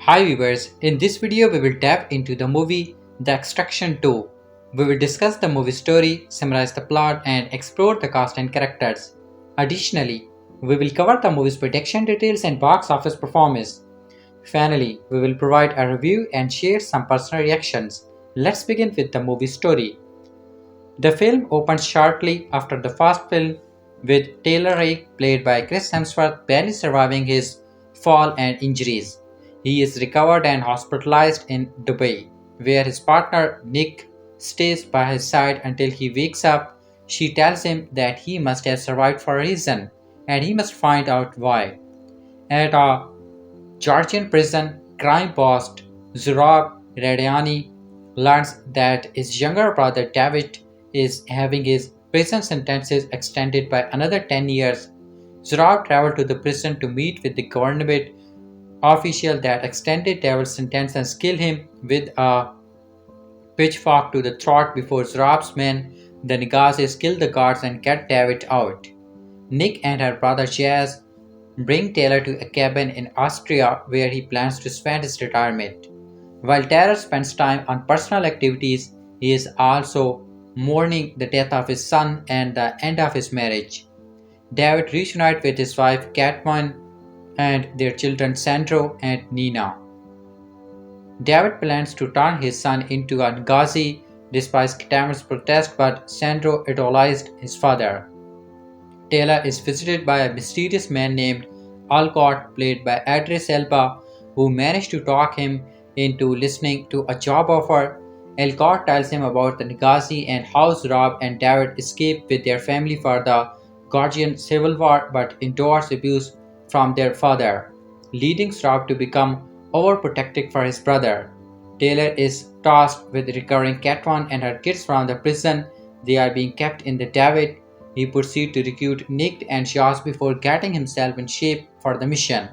Hi viewers, in this video we will dive into the movie The Extraction 2. We will discuss the movie story, summarize the plot and explore the cast and characters. Additionally, we will cover the movie's production details and box office performance. Finally, we will provide a review and share some personal reactions. Let's begin with the movie story. The film opens shortly after the first film with Tyler Rake played by Chris Hemsworth barely surviving his fall and injuries. He is recovered and hospitalized in Dubai, where his partner Nick stays by his side until he wakes up. She tells him that he must have survived for a reason and he must find out why. At a Georgian prison, crime boss Zurab Radiani learns that his younger brother David is having his prison sentences extended by another 10 years. Zurab travels to the prison to meet with the government official that extended David's sentence and kill him with a pitchfork to the throat before Zurab's men, the Nagazis, kill the guards and get David out. Nick and her brother Jazz bring Taylor to a cabin in Austria where he plans to spend his retirement. While Taylor spends time on personal activities, he is also mourning the death of his son and the end of his marriage. David reunites with his wife Catherine and their children Sandro and Nina. David plans to turn his son into a Ghazi despite Catherine's protest, but Sandro idolized his father. Taylor is visited by a mysterious man named Alcott, played by Idris Elba, who managed to talk him into listening to a job offer. Alcott tells him about the Nagazi and how Rob and David escaped with their family for the Georgian Civil War but endures abuse from their father, leading Rob to become overprotective for his brother. Taylor is tasked with recovering Catherine and her kids from the prison they are being kept in. The David he proceeds to recruit Nick and Josh before getting himself in shape for the mission.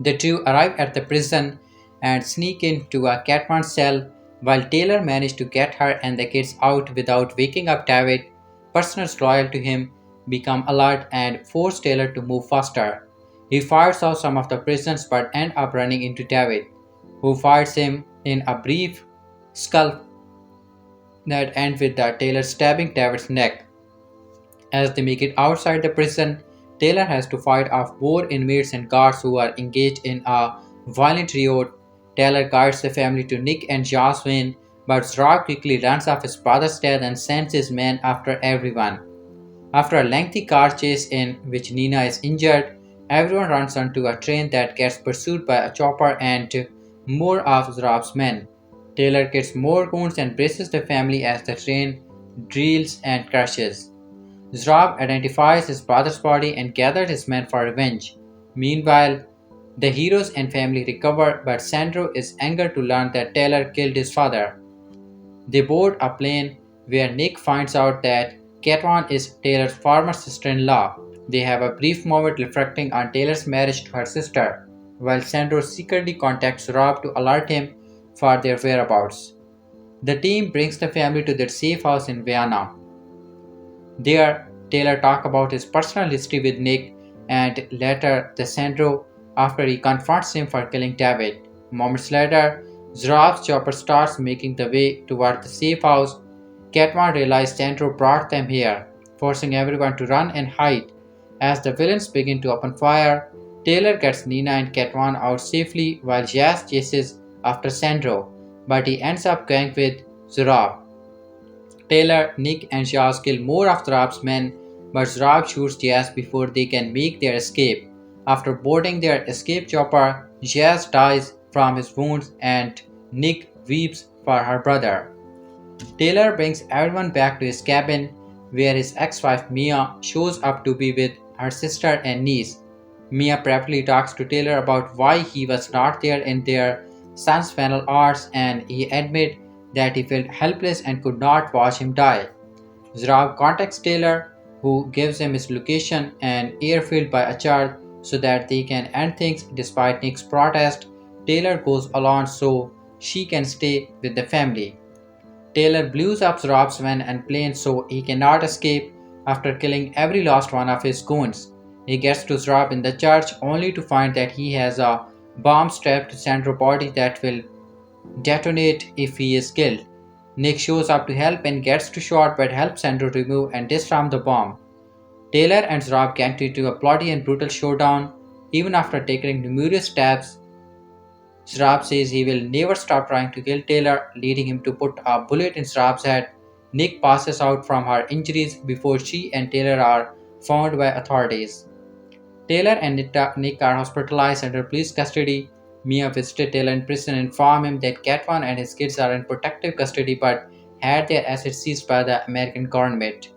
The two arrive at the prison and sneak into a Catherine cell while Taylor manages to get her and the kids out without waking up David. Prisoners loyal to him become alert and force Taylor to move faster. He fires off some of the prisoners but ends up running into David, who fights him in a brief scuffle that ends with the Taylor stabbing David's neck. As they make it outside the prison, Taylor has to fight off more inmates and guards who are engaged in a violent riot. Taylor guides the family to Nick and Josh Wayne, but Rob quickly learns of his brother's death and sends his men after everyone. After a lengthy car chase in which Nina is injured, everyone runs onto a train that gets pursued by a chopper and more of Rob's men. Taylor gets more wounds and braces the family as the train drills and crashes. Zrob identifies his brother's body and gathers his men for revenge. Meanwhile, the heroes and family recover, but Sandro is angered to learn that Taylor killed his father. They board a plane where Nick finds out that Catherine is Taylor's former sister-in-law. They have a brief moment reflecting on Taylor's marriage to her sister, while Sandro secretly contacts Rob to alert him for their whereabouts. The team brings the family to their safe house in Vienna. There, Taylor talks about his personal history with Nick and later the Sandro after he confronts him for killing David. Moments later, Zrob's chopper starts making the way toward the safe house. Catherine realizes Sandro brought them here, forcing everyone to run and hide. As the villains begin to open fire, Taylor gets Nina and Catherine out safely while Jazz chases after Sandro, but he ends up going with Zrob. Taylor, Nick and Jazz kill more of Zrob's men, but Zrob shoots Jazz before they can make their escape. After boarding their escape chopper, Jazz dies from his wounds and Nick weeps for her brother. Taylor brings everyone back to his cabin, where his ex-wife Mia shows up to be with her sister and niece. Mia privately talks to Taylor about why he was not there in their son's final hours, and he admits that he felt helpless and could not watch him die. Zrob contacts Taylor, who gives him his location and airfield by a chart so that they can end things despite Nick's protest. Taylor goes along so she can stay with the family. Taylor blows up Rob's van and plane so he cannot escape after killing every last one of his goons. He gets to Rob in the church only to find that he has a bomb strapped to Sandro's body that will detonate if he is killed. Nick shows up to help and gets too short but helps Sandro remove and disarm the bomb. Taylor and Rob get into a bloody and brutal showdown. Even after taking numerous stabs, Rob says he will never stop trying to kill Taylor, leading him to put a bullet in Rob's head. Nick passes out from her injuries before she and Taylor are found by authorities. Taylor and Nick are hospitalized under police custody. Mia visited Taylor in prison and informed him that Catwan and his kids are in protective custody but had their assets seized by the American government.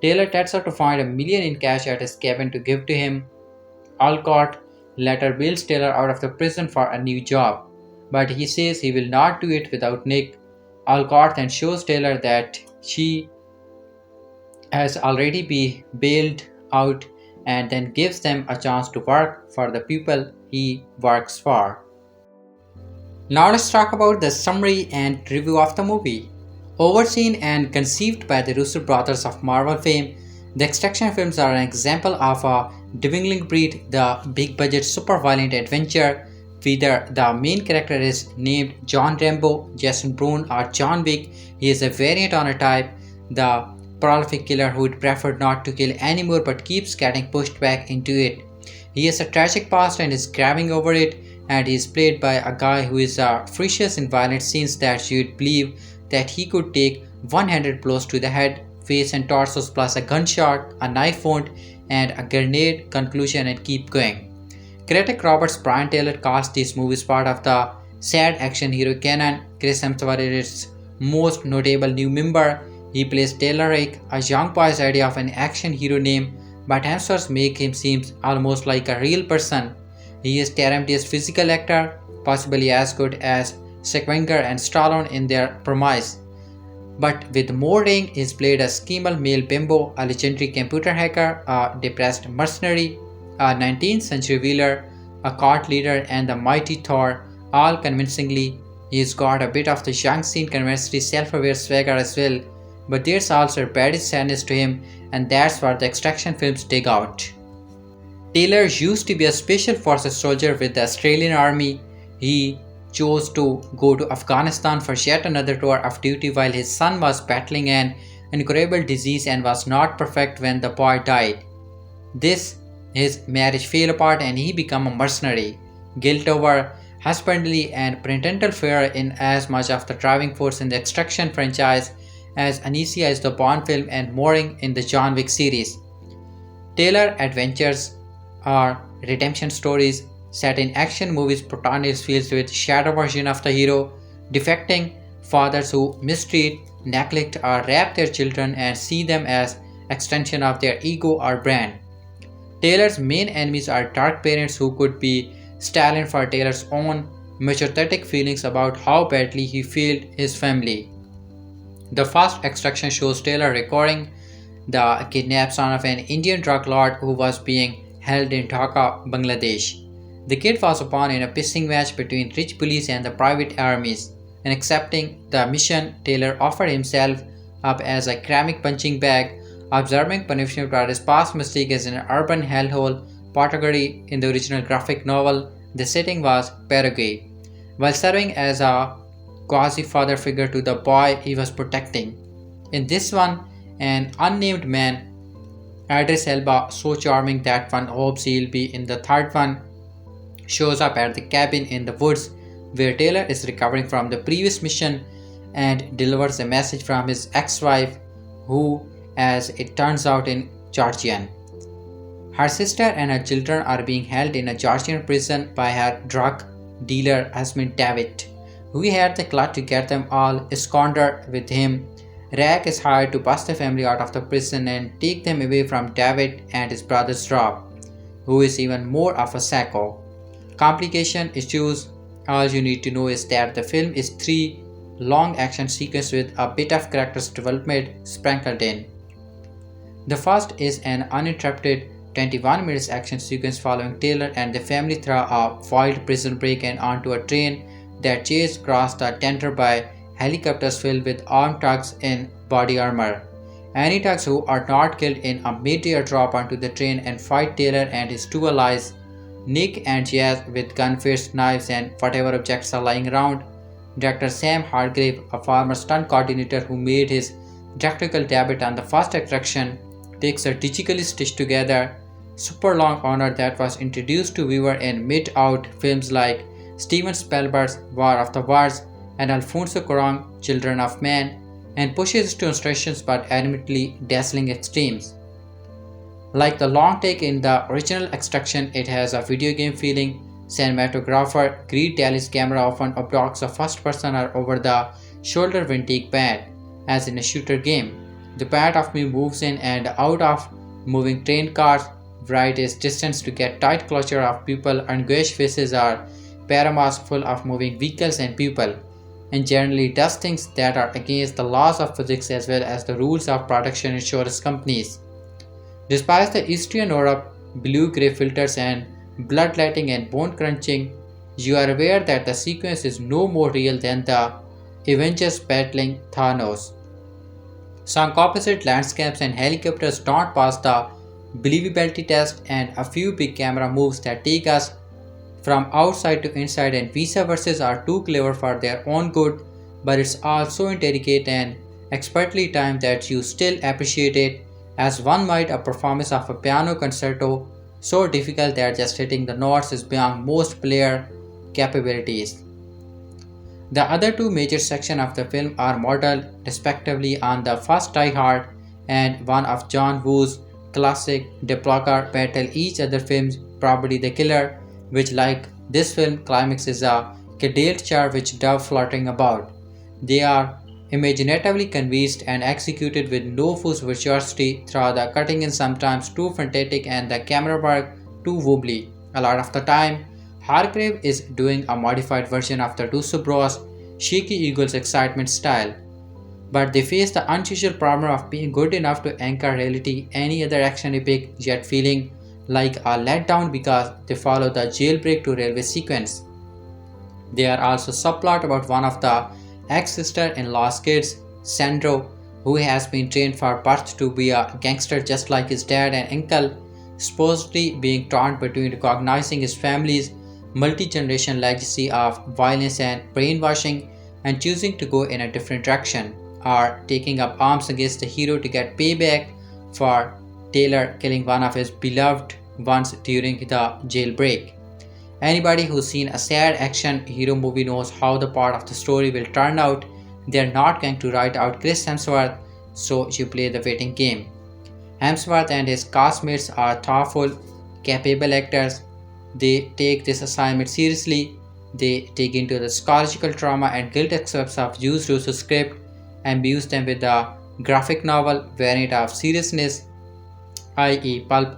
Taylor tells her to find $1 million in cash at his cabin to give to him. Alcott later bails Taylor out of the prison for a new job, but he says he will not do it without Nick. Alcott then shows Taylor that she has already been bailed out and then gives them a chance to work for the people he works for. Now let's talk about the summary and review of the movie. Overseen and conceived by the Russo brothers of Marvel fame, the Extraction films are an example of a dwindling breed, the big-budget super-violent adventure. Whether the main character is named John Rambo, Jason Bourne, or John Wick, he is a variant on a type, the prolific killer who would prefer not to kill anymore but keeps getting pushed back into it. He has a tragic past and is grabbing over it, and he is played by a guy who is ferocious in violent scenes that you would believe that he could take 100 blows to the head, face and torsos plus a gunshot, a knife wound, and a grenade conclusion and keep going. Critic Robert Brian Taylor calls these movies part of the sad action hero canon. Chris Hemsworth is its most notable new member. He plays Tyler Rake, a young boy's idea of an action hero name, but Hemsworth make him seem almost like a real person. He is Tarantino's physical actor, possibly as good as Schwarzenegger and Stallone in their premise. But with more ring, he is played a scheming male bimbo, a legendary computer hacker, a depressed mercenary, a 19th century wheeler, a cult leader, and the mighty Thor, all convincingly. He's got a bit of the young scene conventionally self-aware swagger as well, but there's also a bad sadness to him, and that's what the Extraction films dig out. Taylor used to be a special forces soldier with the Australian Army. He chose to go to Afghanistan for yet another tour of duty while his son was battling an incurable disease and was not perfect when the boy died. His marriage fell apart and he became a mercenary. Guilt over husbandly and parental fear in as much of the driving force in the Extraction franchise as Anicia is the Bond film and Mooring in the John Wick series. Taylor adventures are redemption stories set in action movies. Protagonist feels with shadow version of the hero, defecting fathers who mistreat, neglect or rape their children and see them as extension of their ego or brand. Taylor's main enemies are dark parents who could be Stalin for Taylor's own metrothetic feelings about how badly he failed his family. The first Extraction shows Taylor recording the kidnapped son of an Indian drug lord who was being held in Dhaka, Bangladesh. The kid was upon in a pissing match between rich police and the private armies. In accepting the mission, Taylor offered himself up as a ceramic punching bag, observing punishment for his past mistake as an urban hellhole, particularly in the original graphic novel. The setting was Paraguay. While serving as a quasi-father figure to the boy he was protecting. In this one, an unnamed man, Idris Elba, so charming that one hopes he'll be in the third one, shows up at the cabin in the woods where Taylor is recovering from the previous mission and delivers a message from his ex-wife who, as it turns out, in Georgian. Her sister and her children are being held in a Georgian prison by her drug dealer husband David, who had the clout to get them all absconded with him. Rake is hired to bust the family out of the prison and take them away from David and his brother Rob, who is even more of a psycho. Complication issues. All you need to know is that the film is 3 long action sequences with a bit of characters development sprinkled in. The first is an uninterrupted 21 minutes action sequence following Taylor and the family through a foiled prison break and onto a train that chased across the tender by helicopters filled with armed thugs in body armor. Any thugs who are not killed in a mid-air drop onto the train and fight Taylor and his 2 allies. Nick and Jazz with gunfists, knives, and whatever objects are lying around. Director Sam Hargrave, a former stunt coordinator who made his directorial debut on the first attraction, takes a digitally stitched together, super long honor that was introduced to viewer in mid-out films like Steven Spielberg's War of the Worlds and Alfonso Cuarón Children of Men, and pushes to illustrations but admittedly dazzling extremes. Like the long take in the original Extraction, it has a video game feeling. Cinematographer Greed Daly's camera often abducts a first-person or over-the-shoulder vintage pad, as in a shooter game. The pad of me moves in and out of moving train cars, right is distance to get tight closure of people, and gauche faces are panoramas full of moving vehicles and people, and generally does things that are against the laws of physics as well as the rules of production insurance companies. Despite the Eastern Europe, blue-gray filters and bloodletting and bone crunching, you are aware that the sequence is no more real than the Avengers battling Thanos. Some composite landscapes and helicopters don't pass the believability test, and a few big camera moves that take us from outside to inside and vice versa are too clever for their own good, but it's all so intricate and expertly timed that you still appreciate it, as one might a performance of a piano concerto so difficult that just hitting the notes is beyond most player capabilities. The other two major sections of the film are modeled respectively on the first Die Hard and one of John Woo's classic Doppelganger battle each other films, probably The Killer, which like this film climaxes a cadilled char which dove fluttering about. They are imaginatively conceived and executed with no fuss virtuosity through the cutting in sometimes too frantic and the camera work too wobbly. A lot of the time, Hargrave is doing a modified version of the Two Bros shaky Eagles excitement style, but they face the unusual problem of being good enough to anchor reality any other action epic yet feeling like a letdown because they follow the jailbreak to railway sequence. There are also subplot about one of the ex-sister-in-law's kids, Sandro, who has been trained for birth to be a gangster just like his dad and uncle, supposedly being torn between recognizing his family's multi-generation legacy of violence and brainwashing and choosing to go in a different direction, or taking up arms against the hero to get payback for Taylor killing one of his beloved ones during the jailbreak. Anybody who's seen a sad action hero movie knows how the part of the story will turn out. They're not going to write out Chris Hemsworth, so you play the waiting game. Hemsworth and his castmates are thoughtful, capable actors. They take this assignment seriously. They dig into the psychological trauma and guilt aspects of Juice Russo's script and use them with the graphic novel variant of seriousness, i.e. pulp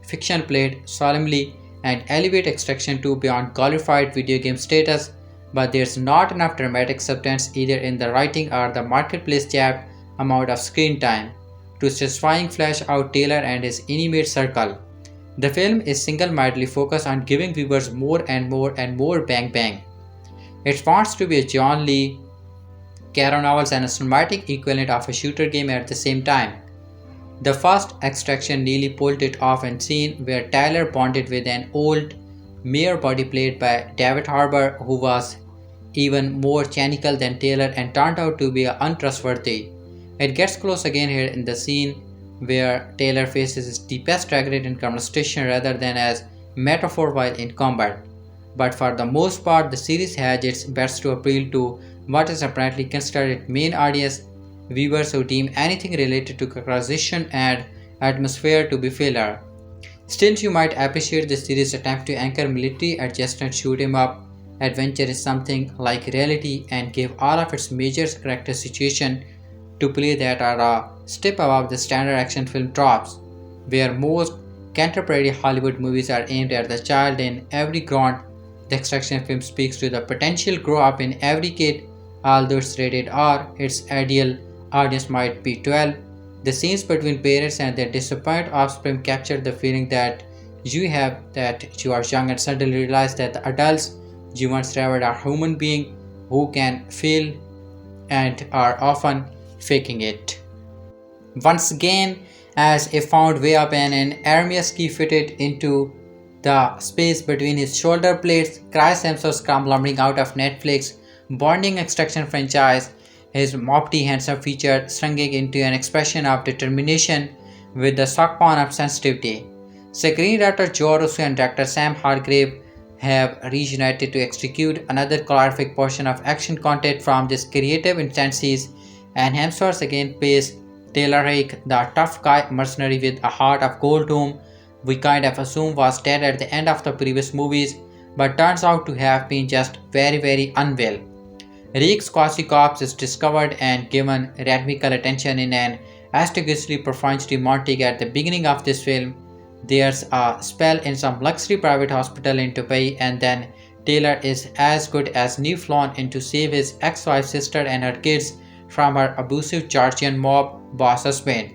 fiction played solemnly, and elevate Extraction 2 beyond glorified video game status, but there's not enough dramatic substance either in the writing or the marketplace capped amount of screen time to satisfying flesh out Taylor and his intimate circle. The film is single-mindedly focused on giving viewers more and more and more bang bang. It wants to be a John Lee, Caro novels and a cinematic equivalent of a shooter game at the same time. The first Extraction nearly pulled it off in scene where Tyler bonded with an old mayor body played by David Harbour who was even more cynical than Taylor and turned out to be untrustworthy. It gets close again here in the scene where Taylor faces his deepest regret in conversation rather than as metaphor while in combat. But for the most part, the series has its best to appeal to what is apparently considered its main audience, viewers who deem anything related to characterization and atmosphere to be filler. Still, you might appreciate the series' attempt to anchor military adjacent shoot 'em up adventure is something like reality and give all of its major character situation to play that are a step above the standard action film tropes, where most contemporary Hollywood movies are aimed at the child in every ground. The Extraction film speaks to the potential grow up in every kid, although it's rated R, its ideal audience might be 12. The scenes between parents and their disappointed offspring capture the feeling that you have that you are young and suddenly realize that the adults you once revered are human beings who can feel and are often faking it. Once again, as a found way up and an Aramis key fitted into The space between his shoulder blades, Chris Hemsworth lumbering out of Netflix, bonding extraction franchise, his mopty handsome feature shrinking into an expression of determination with the sockpawn of sensitivity. Screenwriter Joe Russo and director Sam Hargrave have reunited to execute another calorific portion of action content from this creative intensities, and Hemsworth again plays Tyler Rake, the tough guy mercenary with a heart of gold whom we kind of assume was dead at the end of the previous movies, but turns out to have been just very unwell. Rake's quasi corpse is discovered and given rhythmical attention in an assiduously performed montage at the beginning of this film. There's a spell in some luxury private hospital in Dubai, and then Taylor is as good as new flown in to save his ex-wife's sister and her kids from her abusive Georgian mob boss husband.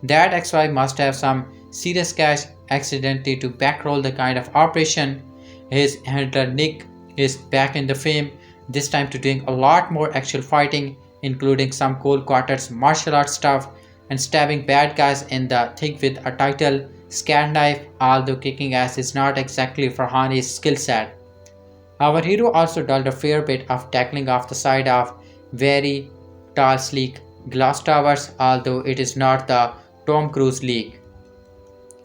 That ex-wife must have some serious cash accidentally to bankroll the kind of operation. His handler Nick is back in the frame, this time to doing a lot more actual fighting, including some cold quarters martial arts stuff and stabbing bad guys in the thick with a title scat knife, although kicking ass is not exactly Farahani's skill set. Our hero also does a fair bit of tackling off the side of very tall sleek glass towers, although it is not the Tom Cruise league.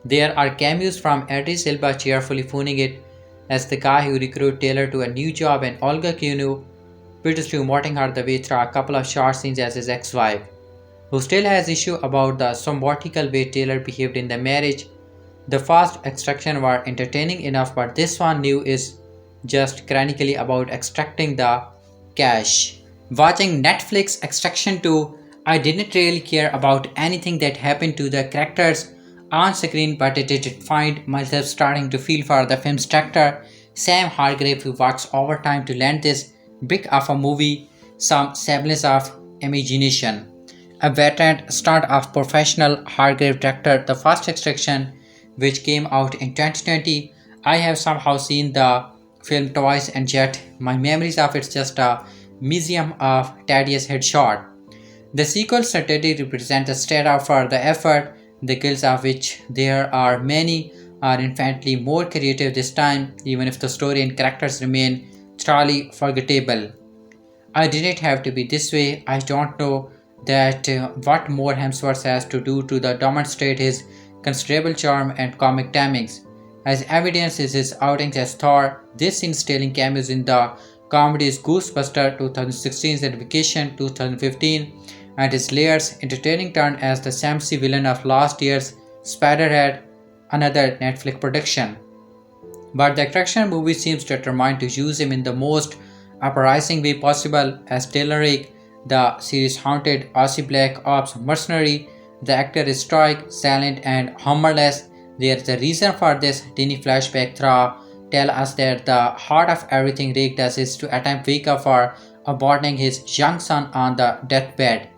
There are cameos from Idris Elba cheerfully phoning it as the guy who recruited Taylor to a new job, and Olga Kuno pitches to moting her the way through a couple of short scenes as his ex-wife, who still has issue about the symbiotical way Taylor behaved in the marriage. The first extraction were entertaining enough, but this one new is just chronically about extracting the cash. Watching Netflix Extraction 2, I didn't really care about anything that happened to the characters on screen, but I did find myself starting to feel for the film's director, Sam Hargrave, who works overtime to land this big of a movie some semblance of imagination. A veteran stunt of professional Hargrave director the first extraction, which came out in 2020. I have somehow seen the film twice, and yet my memories of it's just a museum of tedious headshot. The sequel certainly represents a step up for the effort, the kills of which there are many are infinitely more creative this time, even if the story and characters remain thoroughly forgettable. I didn't have to be this way. I don't know that what more Hemsworth has to do to demonstrate his considerable charm and comic timings. As evidence is his outings as Thor, this scene stealing cameos in the comedies Ghostbusters 2016 and Vacation 2015, and his layers entertaining turn as the Samsy villain of last year's Spiderhead, another Netflix production. But the attraction movie seems determined to use him in the most uprising way possible as Tyler Rake, the series haunted Aussie Black Ops mercenary. The actor is stoic, silent, and humorless. There is a reason for this. Teeny flashback through tell us that the heart of everything Rake does is to attempt wake up for aborting his young son on the deathbed.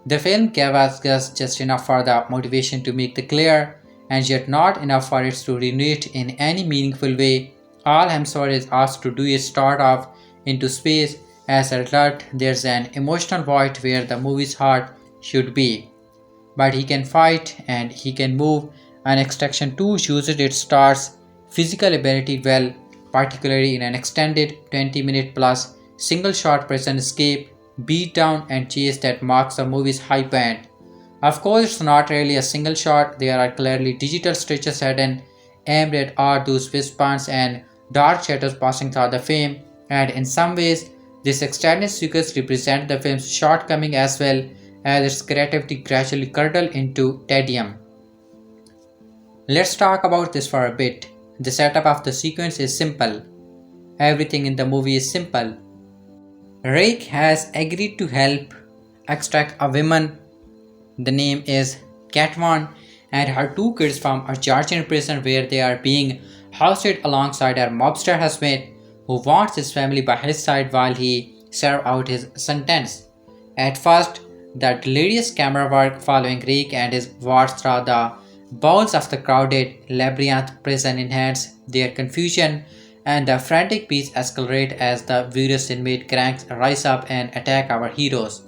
The film gave us just enough for the motivation to make the clear, and yet not enough for it to reunite in any meaningful way. All Hemsworth is asked to do is start off into space. As a result, there's an emotional void where the movie's heart should be. But he can fight and he can move, and Extraction 2 uses its star's physical ability well, particularly in an extended 20-minute plus single shot prison escape, beatdown, and chase that marks the movie's high point. Of course, it's not really a single shot. There are clearly digital stretches hidden, aimed at all those wristbands and dark shadows passing through the frame, and in some ways, this extended sequence represents the film's shortcoming as well as its creativity gradually curdled into tedium. Let's talk about this for a bit. The setup of the sequence is simple. Everything in the movie is simple. Rake has agreed to help extract a woman. The name is Catwan, and her two kids from a Georgian prison where they are being housed alongside her mobster husband, who wants his family by his side while he serves out his sentence. At first, the delirious camera work following Rake and his wards through the bowels of the crowded labyrinth prison enhance their confusion, and the frantic beats escalate as the various inmate cranks rise up and attack our heroes.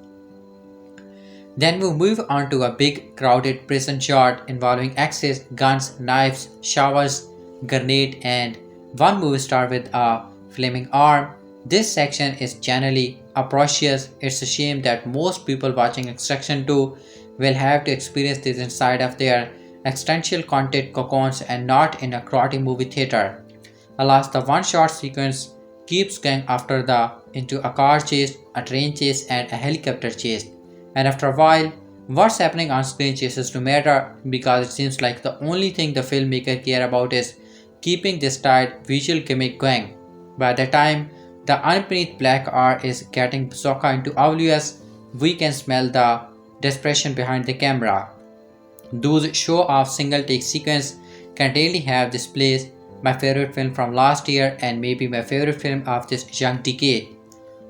Then we move on to a big crowded prison shot involving axes, guns, knives, showers, grenade, and one movie star with a flaming arm. This section is generally atrocious. It's a shame that most people watching Extraction 2 will have to experience this inside of their existential content cocoons and not in a grotty movie theater. Alas, the one shot sequence keeps going after the into a car chase, a train chase, and a helicopter chase. And after a while, what's happening on screen ceases to matter because it seems like the only thing the filmmaker care about is keeping this tight visual gimmick going. By the time the unbeneath black R is getting Sokka into Auluas, we can smell the desperation behind the camera. Those show-off single-take sequences can really have this place. My favorite film from last year and maybe my favorite film of this young decade.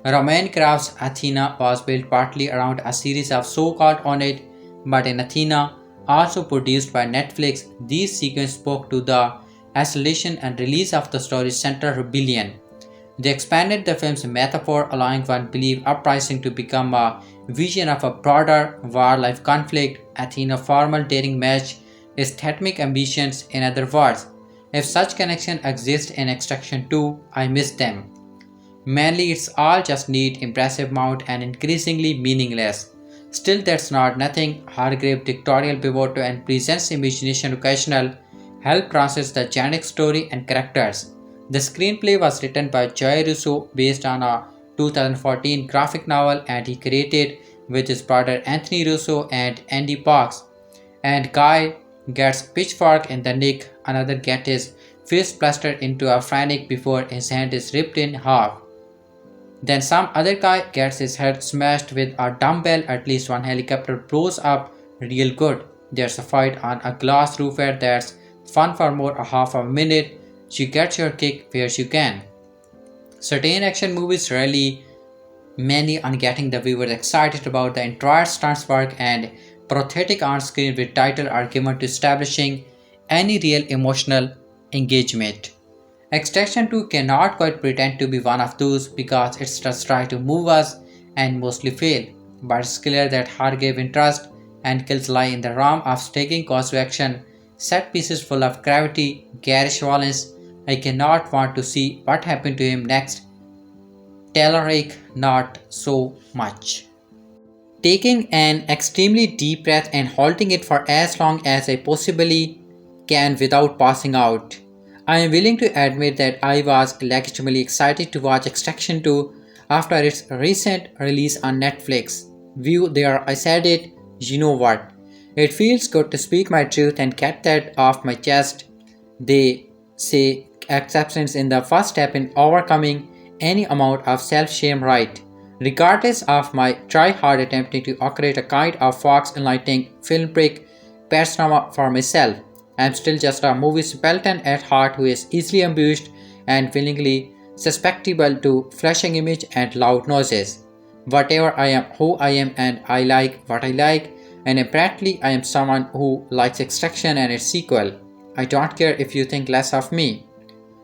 Roman Kraft's Athena was built partly around a series of so-called on it, but in Athena, also produced by Netflix, these sequences spoke to the isolation and release of the story's central rebellion. They expanded the film's metaphor, allowing one believe uprising to become a vision of a broader war-life conflict. Athena's formal daring match is thematic ambitions, in other words. If such connection exists in Extraction 2, I miss them. Mainly it's all just neat, impressive mount and increasingly meaningless. Still that's not nothing. Hargrave dictatorial pivotal and presents imagination occasional help process the generic story and characters. The screenplay was written by Joy Russo based on a 2014 graphic novel and he created with his brother Anthony Russo and Andy Parks. And Guy gets pitchfork in the neck, another gets his fist plastered into a frantic before his hand is ripped in half. Then some other guy gets his head smashed with a dumbbell, at least one helicopter blows up real good. There's a fight on a glass roofer that's fun for more a half a minute. You get your kick where you can. Certain action movies rely many on getting the viewers excited about the entire stunts work and prosthetic on screen with title are given to establishing any real emotional engagement. Extraction 2 cannot quite pretend to be one of those because it does try to move us and mostly fail, but it's clear that Hargrave interest and kills lie in the realm of taking course to action, set pieces full of gravity, garish violence. I cannot want to see what happened to him next. Tyler Rake, not so much. Taking an extremely deep breath and holding it for as long as I possibly can without passing out. I am willing to admit that I was legitimately excited to watch Extraction 2 after its recent release on Netflix. View there, I said it, you know what. It feels good to speak my truth and get that off my chest. They say acceptance is the first step in overcoming any amount of self-shame, right? Regardless of my try-hard attempting to create a kind of fox enlightening film break persona for myself, I am still just a movie simpleton at heart who is easily ambushed and willingly susceptible to flashing image and loud noises. Whatever I am, who I am, and I like what I like, and apparently I am someone who likes Extraction and its sequel. I don't care if you think less of me.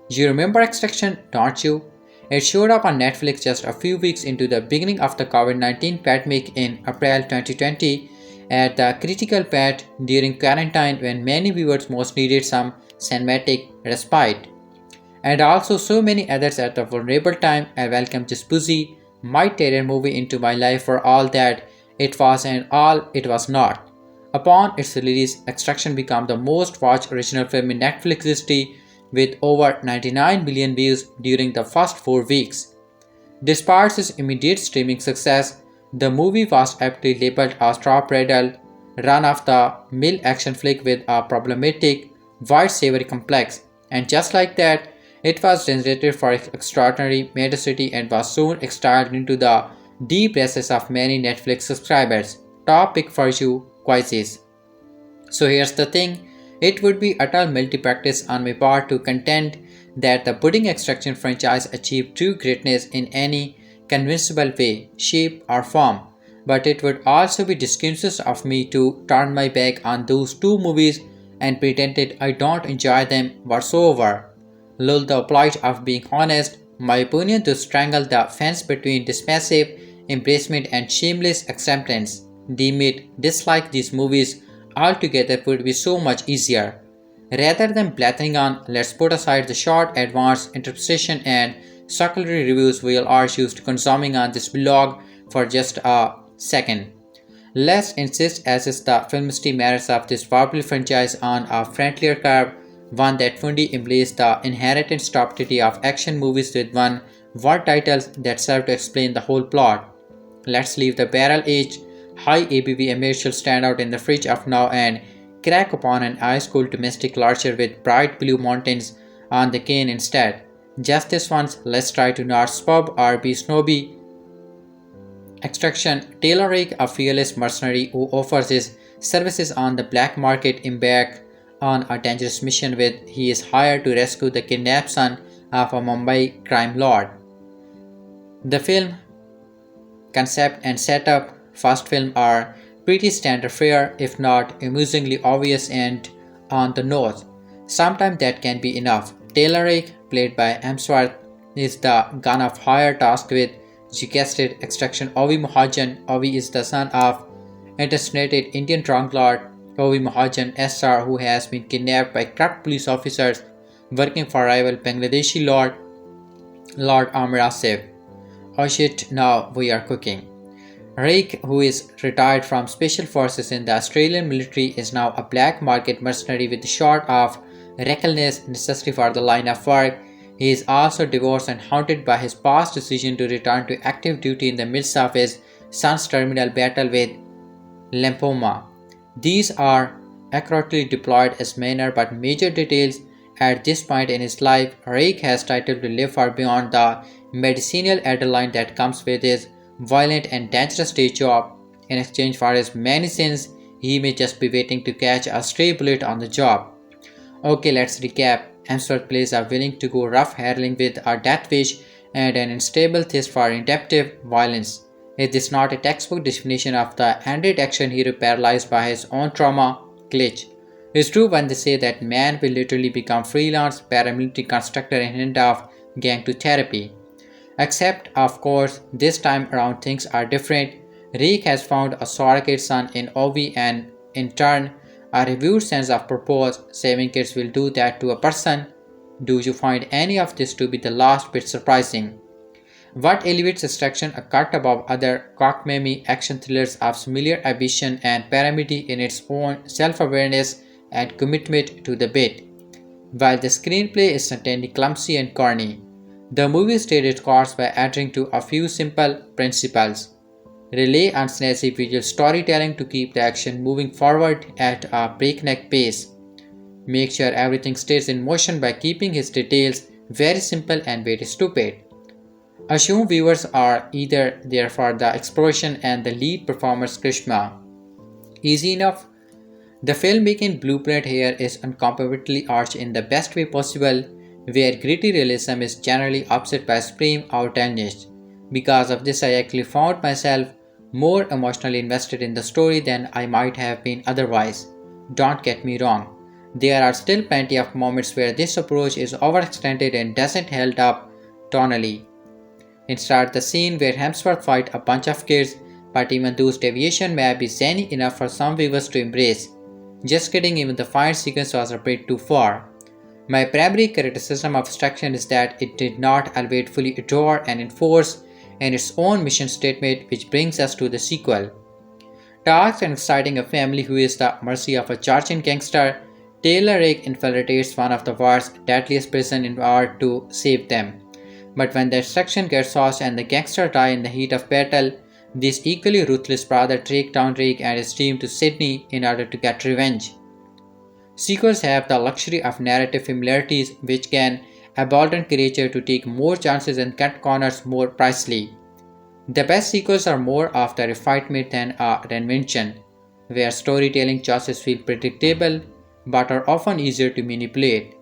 You remember Extraction, don't you? It showed up on Netflix just a few weeks into the beginning of the COVID-19 pandemic in April 2020 at the critical part during quarantine when many viewers most needed some cinematic respite. And also so many others at the vulnerable time. I welcome this busy, mid-terror movie into my life for all that it was and all it was not. Upon its release, Extraction became the most watched original film in Netflix history with over 99 million views during the first 4 weeks. Despite its immediate streaming success, the movie was aptly labeled a top-rated, run-of-the-mill action flick with a problematic, white savory complex, and just like that, it was designated for its extraordinary mendacity and was soon exiled into the deep recesses of many Netflix subscribers. Top pick for you, quizzes. So here's the thing, it would be utter multi-practice on my part to contend that the Pudding Extraction franchise achieved true greatness in any convincible way, shape or form, but it would also be discourteous of me to turn my back on those two movies and pretend that I don't enjoy them whatsoever. Lol, the plight of being honest, my opinion to strangle the fence between dismissive embracement and shameless acceptance. Deem it, dislike these movies altogether would be so much easier. Rather than blathering on, let's put aside the short advanced interpretation and secondary reviews we'll urge you to consuming on this blog for just a second. Let's insist assess the filmistic merits of this powerful franchise on a friendlier curve, one that fully embraces the inherent stupidity of action movies with one word titles that serve to explain the whole plot. Let's leave the barrel-aged, high ABV amateur stand out in the fridge of now and crack upon an ice-cold domestic larcher with bright blue mountains on the cane instead. Just this once, let's try to not spub or be snobby. Extraction. Tyler Rake, a fearless mercenary who offers his services on the black market, embarks on a dangerous mission with he is hired to rescue the kidnapped son of a Mumbai crime lord. The film concept and setup first film are pretty standard fare, if not amusingly obvious and on the nose. Sometimes that can be enough. Tyler Rake, played by Hemsworth, is the gun of hire tasked with, you guessed it, extraction Ovi Mahajan. Ovi is the son of assassinated Indian drug lord Ovi Mahajan SR, who has been kidnapped by corrupt police officers working for rival Bangladeshi Lord Amir Asif. Oh shit, now we are cooking. Rake, who is retired from special forces in the Australian military, is now a black market mercenary with a short of recklessness necessary for the line of work. He is also divorced and haunted by his past decision to return to active duty in the midst of his son's terminal battle with lymphoma. These are accurately deployed as minor but major details at this point in his life. Rake has title to live far beyond the medicinal adrenaline that comes with his violent and dangerous day job. In exchange for his many sins, he may just be waiting to catch a stray bullet on the job. Okay, let's recap. Hemsworth plays a willing to go rough harling with a death wish and an unstable thirst for inductive violence. Is this not a textbook definition of the handed action hero paralyzed by his own trauma glitch? It's true when they say that man will literally become freelance paramilitary constructor and end off gang to therapy. Except, of course, this time around things are different. Rake has found a surrogate son in Ovi and in turn, a reviewed sense of purpose. Saving kids will do that to a person. Do you find any of this to be the last bit surprising? What elevates Extraction a cut above other cockamamie action thrillers of similar ambition and paramity in its own self-awareness and commitment to the bit? While the screenplay is certainly clumsy and corny, the movie stayed its course by adhering to a few simple principles. Rely on snazzy visual storytelling to keep the action moving forward at a breakneck pace. Make sure everything stays in motion by keeping its details very simple and very stupid. Assume viewers are either there for the explosion and the lead performer's charisma. Easy enough? The filmmaking blueprint here is uncompromisingly arched in the best way possible, where gritty realism is generally offset by supreme outlandish. Because of this, I actually found myself more emotionally invested in the story than I might have been otherwise. Don't get me wrong, there are still plenty of moments where this approach is overextended and doesn't hold up tonally. Insert the scene where Hemsworth fights a bunch of kids, but even those deviations may be zany enough for some viewers to embrace. Just kidding, even the fight sequence was a bit too far. My primary criticism of Extraction is that it did not elevate, fully adore and enforce in its own mission statement, which brings us to the sequel. Tasked and exciting a family who is the mercy of a Georgian gangster, Tyler Rake infiltrates one of the world's deadliest prisons in order to save them. But when the extraction gets lost and the gangsters die in the heat of battle, this equally ruthless brother tracks down Rake and his team to Sydney in order to get revenge. Sequels have the luxury of narrative familiarities which can abandon creature to take more chances and cut corners more precisely. The best sequels are more of the refinement than a reinvention, where storytelling choices feel predictable but are often easier to manipulate.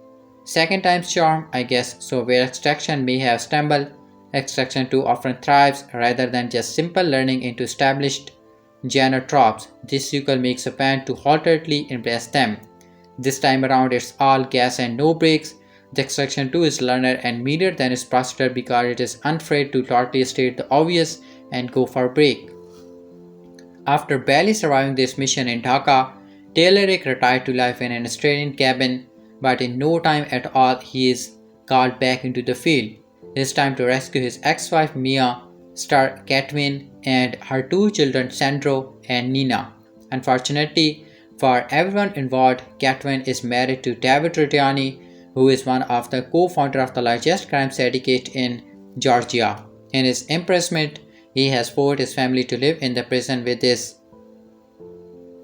Second time's charm, I guess, so where Extraction may have stumbled, Extraction 2 often thrives rather than just simple learning into established genre tropes. This sequel makes a point to wholeheartedly embrace them. This time around it's all gas and no brakes. The Extraction 2 is learner and meaner than its processor because it is unafraid to totally state the obvious and go for a break. After barely surviving this mission in Dhaka, Tyler Rake retired to life in an Australian cabin but in no time at all he is called back into the field. It's time to rescue his ex-wife Mia, star Catwin, and her two children Sandro and Nina. Unfortunately for everyone involved, Catwin is married to David Rodiani, who is one of the co-founder of the largest crime syndicate in Georgia. In his imprisonment, he has forced his family to live in the prison with his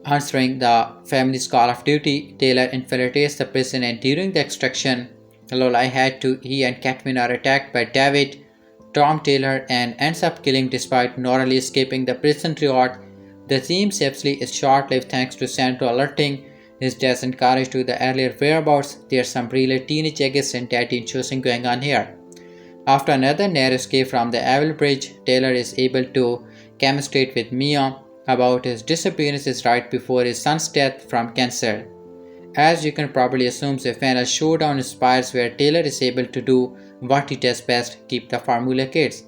answering the family's call of duty. Taylor infiltrates the prison and during the extraction, he and Catwin are attacked by David, Tom Taylor and ends up killing despite narrowly escaping the prison throughout. The theme safely is short-lived thanks to Sandro alerting his dad's encouraged to the earlier whereabouts. There's some really teenage angst and daddy choosing going on here. After another narrow escape from the Evil Bridge, Taylor is able to communicate with Mia about his disappearances right before his son's death from cancer. As you can probably assume, a final showdown inspires where Taylor is able to do what he does best, keep the formula kids.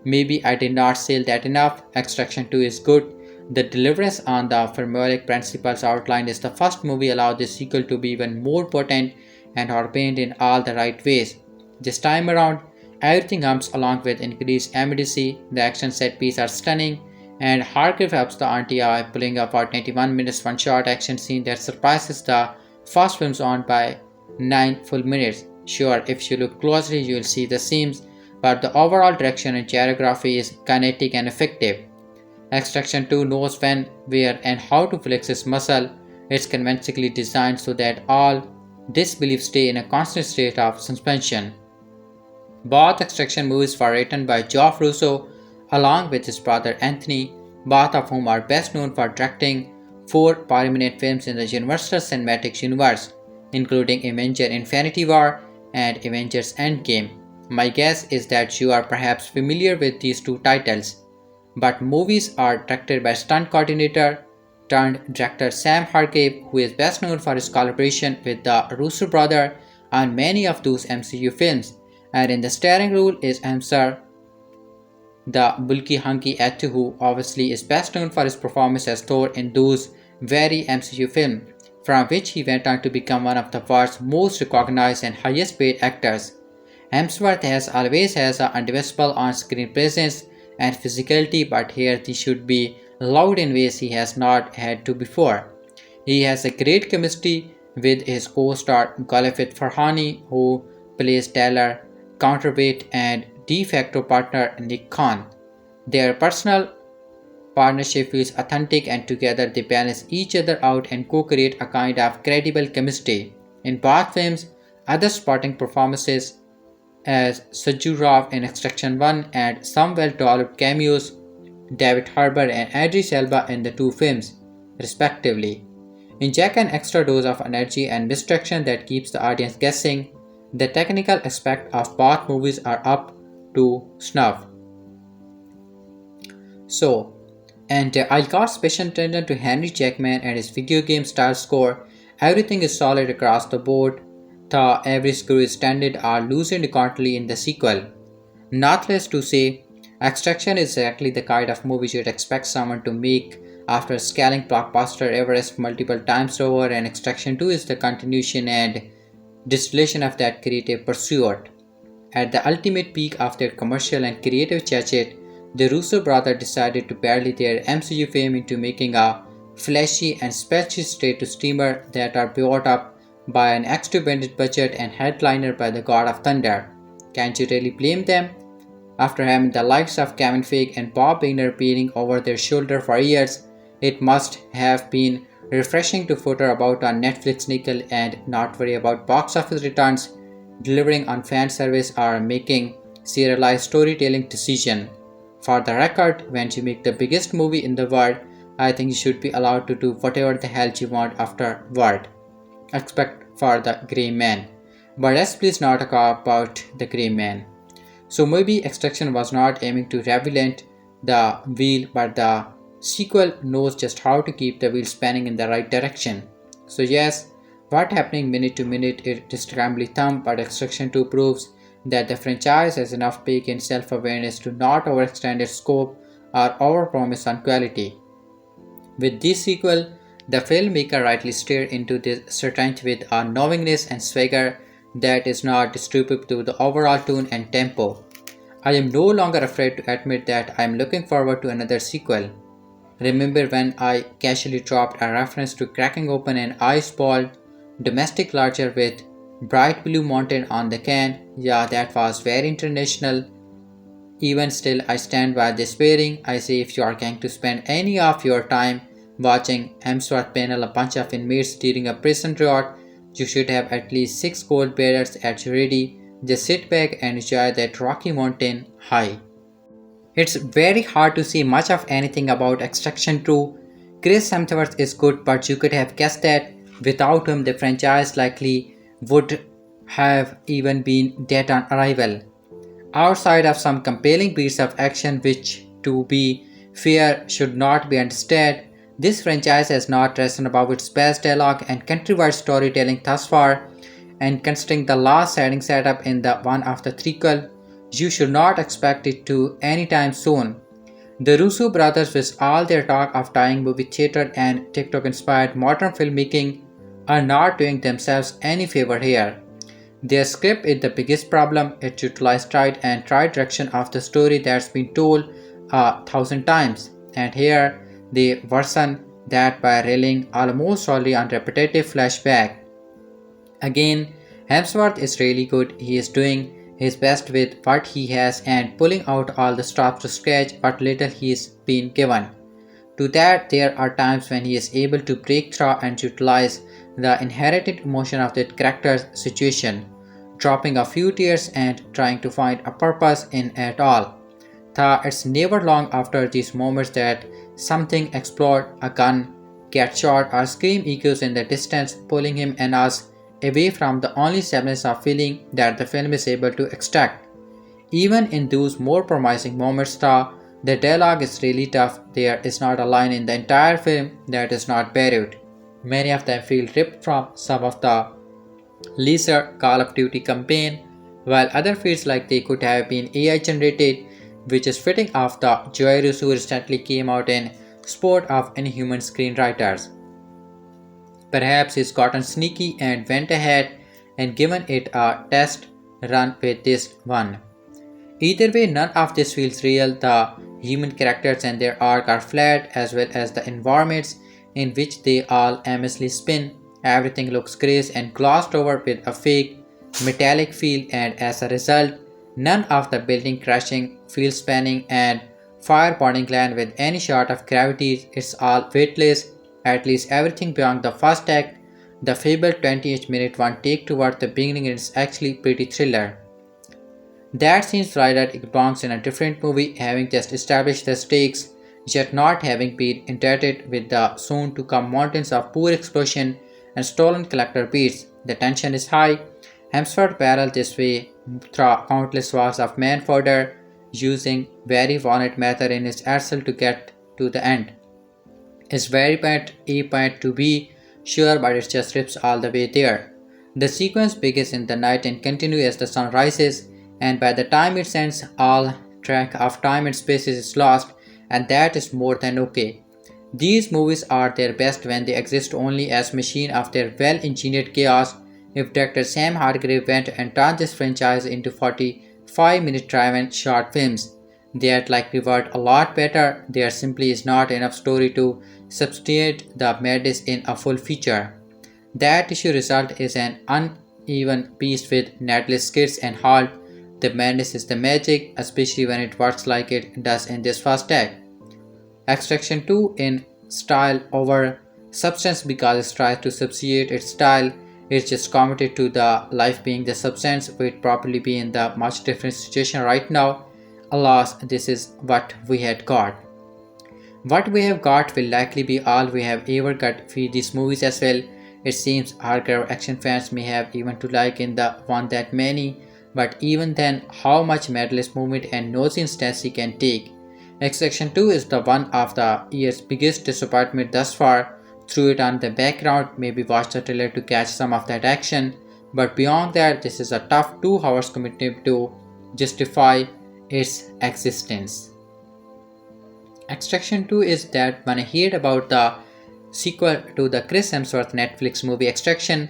Maybe I did not sell that enough. Extraction 2 is good. The deliverance on the formulaic principles outlined is the first movie allowed the sequel to be even more potent and ordained in all the right ways. This time around, everything hums along with increased immediacy. The action set pieces are stunning, and Hargrave helps the auntie by pulling up our 91 minutes one-shot action scene that surpasses the first film's on by 9 full minutes. Sure, if you look closely, you will see the seams, but the overall direction and choreography is kinetic and effective. Extraction 2 knows when, where, and how to flex its muscle. It's convincingly designed so that all disbelief stay in a constant state of suspension. Both Extraction movies were written by Geoff Russo along with his brother Anthony, both of whom are best known for directing 4 prominent films in the Universal Cinematic Universe, including Avengers Infinity War and Avengers Endgame. My guess is that you are perhaps familiar with these two titles, but movies are directed by stunt coordinator turned director Sam Hargrave, who is best known for his collaboration with the Russo brothers on many of those MCU films, and in the starring role is Hemsworth, the bulky hunky actor who obviously is best known for his performance as Thor in those very MCU films, from which he went on to become one of the world's most recognized and highest paid actors. Hemsworth has always has an undeniable on-screen presence and physicality, but here he should be loud in ways he has not had to before. He has a great chemistry with his co-star Golshifteh Farahani, who plays Tyler counterweight and de facto partner Nick Khan. Their personal partnership feels authentic and together they balance each other out and co-create a kind of credible chemistry. In both films, other supporting performances as Sajurov in Extraction 1 and some well-developed cameos, David Harbour and Idris Elba in the two films, respectively, inject an extra dose of energy and distraction that keeps the audience guessing. The technical aspects of both movies are up to snuff. I'll call special attention to Henry Jackman and his video game style score. Everything is solid across the board. The every screw is standard or loosened constantly in the sequel. Not less to say, Extraction is exactly the kind of movie you'd expect someone to make after scaling blockbuster Everest multiple times over, and Extraction 2 is the continuation and distillation of that creative pursuit. At the ultimate peak of their commercial and creative chachit, the Russo brothers decided to parley their MCU fame into making a flashy and splashy straight-to-streamer that are built up by an extravagant budget and headliner by the God of Thunder. Can't you really blame them? After having the likes of Kevin Feige and Bob Iger peering over their shoulder for years, it must have been refreshing to footer about on Netflix nickel and not worry about box office returns, delivering on fan service or making serialized storytelling decision. For the record, when you make the biggest movie in the world, I think you should be allowed to do whatever the hell you want afterward. Except for the Grey Man. But let's please not talk about the Grey Man. So maybe Extraction was not aiming to reinvent the wheel, but the sequel knows just how to keep the wheel spinning in the right direction. So yes, what happening minute to minute is scrambly thumb, but Extraction 2 proves that the franchise has enough peak and self-awareness to not overextend its scope or overpromise on quality. With this sequel, The filmmaker rightly steered into this strength with a knowingness and swagger that is not disruptive to the overall tone and tempo. I am no longer afraid to admit that I am looking forward to another sequel. Remember when I casually dropped a reference to cracking open an ice-balled domestic lager with bright blue mountain on the can? Yeah, that was very international. Even still, I stand by this pairing. I say if you are going to spend any of your time watching Hemsworth panel a bunch of inmates during a prison riot, you should have at least 6 gold bearers at your ready. Just sit back and enjoy that Rocky Mountain high. It's very hard to say much of anything about Extraction 2. Chris Hemsworth is good, but you could have guessed that without him, the franchise likely would have even been dead on arrival. Outside of some compelling beats of action, which, to be fair, should not be understated, this franchise has not risen above its best dialogue and countrywide storytelling thus far, and considering the last setting setup in the one of the threequel, you should not expect it to anytime soon. The Russo brothers, with all their talk of tying movie theater and TikTok inspired modern filmmaking, are not doing themselves any favor here. Their script is the biggest problem. It utilizes tried and tried direction of the story that's been told 1,000 times, and here they worsen that by relying almost solely on repetitive flashback. Again, Hemsworth is really good. He is doing his best with what he has and pulling out all the stops to scratch what little he is being given. To that, there are times when he is able to break through and utilize the inherited emotion of the character's situation, dropping a few tears and trying to find a purpose in it all. It's never long after these moments that something explodes, a gun gets shot, or scream echoes in the distance, pulling him and us away from the only semblance of feeling that the film is able to extract. Even in those more promising moments, the dialogue is really tough. There is not a line in the entire film that is not buried. Many of them feel ripped from some of the lesser Call of Duty campaign, while other feels like they could have been AI generated, which is fitting of the Joy Russo recently came out in Sport of Inhuman Screenwriters. Perhaps he's gotten sneaky and went ahead and given it a test run with this one. Either way, none of this feels real. The human characters and their arc are flat, as well as the environments in which they all aimlessly spin. Everything looks gray and glossed over with a fake, metallic feel, and as a result, none of the building crashing, field spanning, and fire burning land with any shot of gravity. It's all weightless, at least everything beyond the first act. The fabled 28-minute one take toward the beginning is actually pretty thriller. That seems right that it belongs in a different movie, having just established the stakes, yet not having been indebted with the soon-to-come mountains of poor explosion and stolen collector beats. The tension is high. Hemsworth barreled this way through countless wars of man fodder, using very violent method in his arsenal to get to the end. It's very bad A point to be sure, but it just rips all the way there. The sequence begins in the night and continues as the sun rises, and by the time it ends, all track of time and space is lost, and that is more than okay. These movies are their best when they exist only as machine of their well-engineered chaos. If director Sam Hargrave went and turned this franchise into 45-minute drive-in short films, they'd likely work a lot better. There simply is not enough story to substantiate the madness in a full feature. That issue result is an uneven piece with needless skits and halt. The madness is the magic, especially when it works like it does in this first act. Extraction 2 in style over substance because it tries to substitute its style. It's just committed to the life being the substance. We'd probably be in the much different situation right now. Alas, this is what we had got. What we have got will likely be all we have ever got for these movies as well. It seems hardcore action fans may have even to like in the one that many, but even then, how much madness movement and nosy instancy can take. Extraction 2 is the one of the year's biggest disappointment thus far. Threw it on the background, maybe watch the trailer to catch some of that action, but beyond that, this is a tough 2 hours commitment to justify its existence. Extraction 2 is that when I heard about the sequel to the Chris Hemsworth Netflix movie Extraction,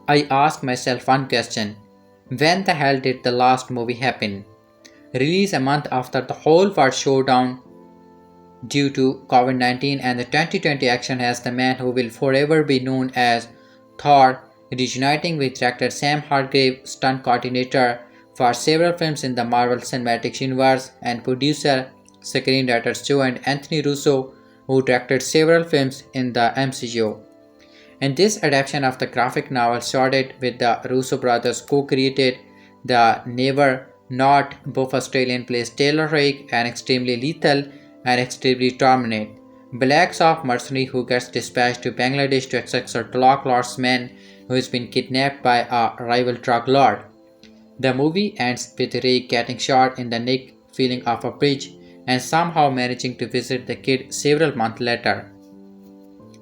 I ask myself one question: when the hell did the last movie happen? Released a month after the whole world shut down due to COVID 19, and the 2020 action has the man who will forever be known as Thor, reuniting with director Sam Hargrave, stunt coordinator for several films in the Marvel Cinematic Universe, and producer, screenwriters Joe and Anthony Russo, who directed several films in the MCU. And this adaptation of the graphic novel started with the Russo brothers co-created the never not buff Australian plays Taylor Rake, an extremely lethal and extremely dominant black soft mercenary who gets dispatched to Bangladesh to extract a drug lord's man who has been kidnapped by a rival drug lord. The movie ends with Rake getting shot in the neck, falling off a bridge, and somehow managing to visit the kid several months later.